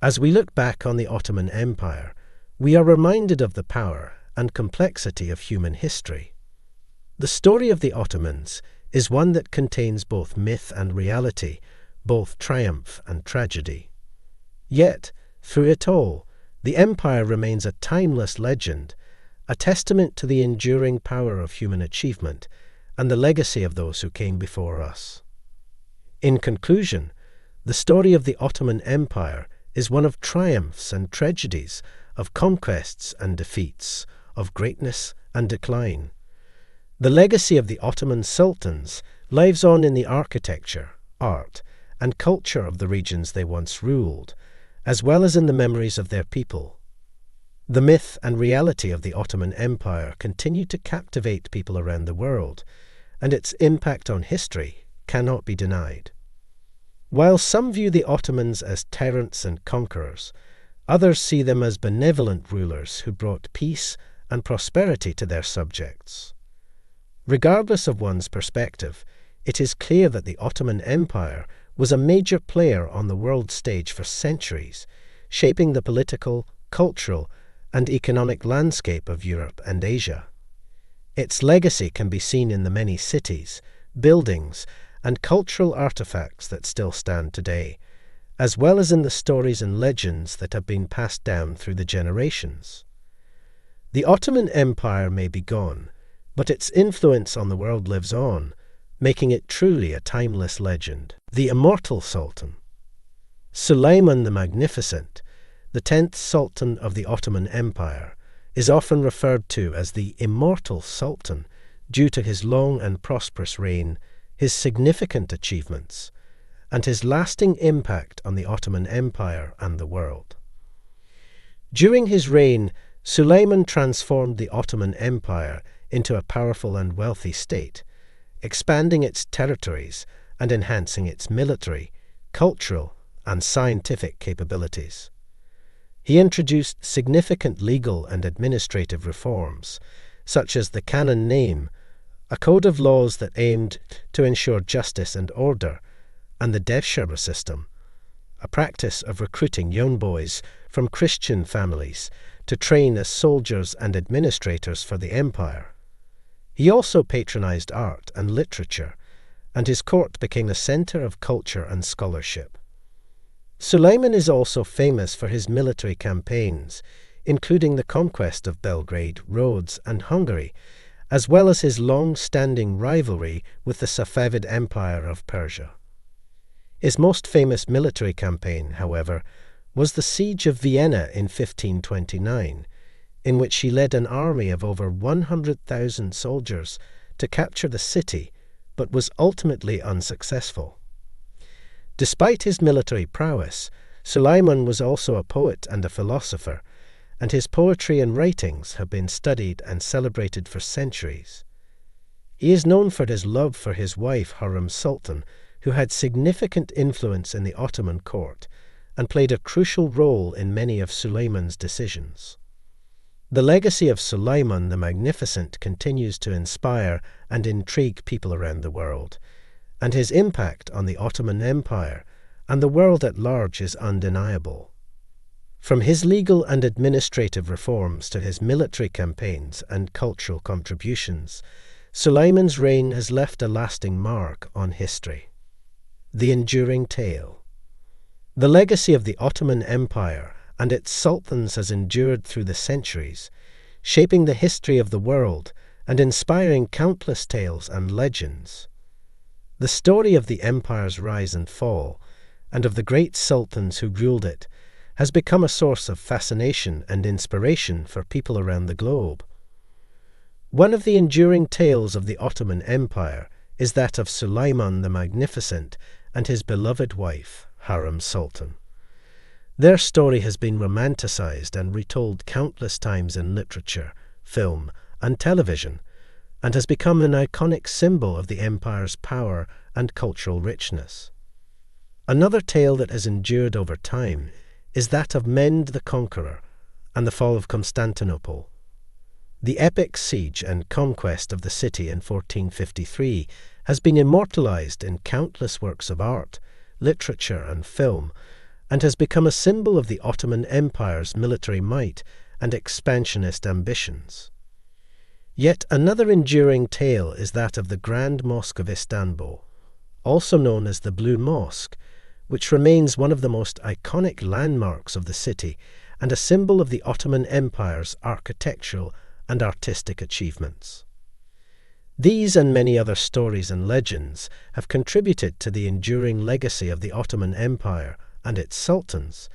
As we look back on the Ottoman Empire, we are reminded of the power and complexity of human history. The story of the Ottomans is one that contains both myth and reality, both triumph and tragedy. Yet, through it all, the empire remains a timeless legend, a testament to the enduring power of human achievement and the legacy of those who came before us. In conclusion, the story of the Ottoman Empire is one of triumphs and tragedies, of conquests and defeats, of greatness and decline. The legacy of the Ottoman sultans lives on in the architecture, art, and culture of the regions they once ruled, as well as in the memories of their people. The myth and reality of the Ottoman Empire continue to captivate people around the world, and its impact on history cannot be denied. While some view the Ottomans as tyrants and conquerors, others see them as benevolent rulers who brought peace and prosperity to their subjects. Regardless of one's perspective, it is clear that the Ottoman Empire was a major player on the world stage for centuries, shaping the political, cultural, and economic landscape of Europe and Asia. Its legacy can be seen in the many cities, buildings, and cultural artifacts that still stand today, as well as in the stories and legends that have been passed down through the generations. The Ottoman Empire may be gone, but its influence on the world lives on, making it truly a timeless legend. The Immortal Sultan. Suleiman the Magnificent, the 10th Sultan of the Ottoman Empire, is often referred to as the Immortal Sultan due to his long and prosperous reign, his significant achievements, and his lasting impact on the Ottoman Empire and the world. During his reign, Suleiman transformed the Ottoman Empire into a powerful and wealthy state, expanding its territories and enhancing its military, cultural, and scientific capabilities. He introduced significant legal and administrative reforms, such as the canon name, a code of laws that aimed to ensure justice and order, and the devshirme system, a practice of recruiting young boys from Christian families to train as soldiers and administrators for the empire. He also patronized art and literature, and his court became a center of culture and scholarship. Suleiman is also famous for his military campaigns, including the conquest of Belgrade, Rhodes, and Hungary, as well as his long-standing rivalry with the Safavid Empire of Persia. His most famous military campaign, however, was the Siege of Vienna in 1529, in which he led an army of over 100,000 soldiers to capture the city, but was ultimately unsuccessful. Despite his military prowess, Suleiman was also a poet and a philosopher, and his poetry and writings have been studied and celebrated for centuries. He is known for his love for his wife Sultan, who had significant influence in the Ottoman court and played a crucial role in many of Suleiman's decisions. The legacy of Suleiman the Magnificent continues to inspire and intrigue people around the world, and his impact on the Ottoman Empire and the world at large is undeniable. From his legal and administrative reforms to his military campaigns and cultural contributions, Suleiman's reign has left a lasting mark on history. The enduring tale. The legacy of the Ottoman Empire and its sultans has endured through the centuries, shaping the history of the world and inspiring countless tales and legends. The story of the empire's rise and fall, and of the great sultans who ruled it, has become a source of fascination and inspiration for people around the globe. One of the enduring tales of the Ottoman Empire is that of Suleiman the Magnificent and his beloved wife, Sultan. Their story has been romanticized and retold countless times in literature, film, and television, and has become an iconic symbol of the empire's power and cultural richness. Another tale that has endured over time is that of Mehmed the Conqueror and the fall of Constantinople. The epic siege and conquest of the city in 1453 has been immortalized in countless works of art, literature, and film, and has become a symbol of the Ottoman Empire's military might and expansionist ambitions. Yet another enduring tale is that of the Grand Mosque of Istanbul, also known as the Blue Mosque, which remains one of the most iconic landmarks of the city and a symbol of the Ottoman Empire's architectural and artistic achievements. These and many other stories and legends have contributed to the enduring legacy of the Ottoman Empire and its sultans.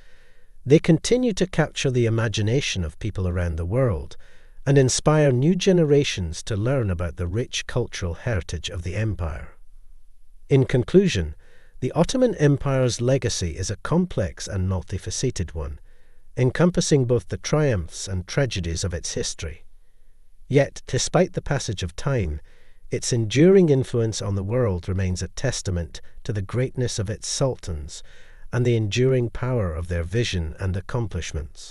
They continue to capture the imagination of people around the world and inspire new generations to learn about the rich cultural heritage of the empire. In conclusion, the Ottoman Empire's legacy is a complex and multifaceted one, encompassing both the triumphs and tragedies of its history. Yet, despite the passage of time, its enduring influence on the world remains a testament to the greatness of its sultans and the enduring power of their vision and accomplishments.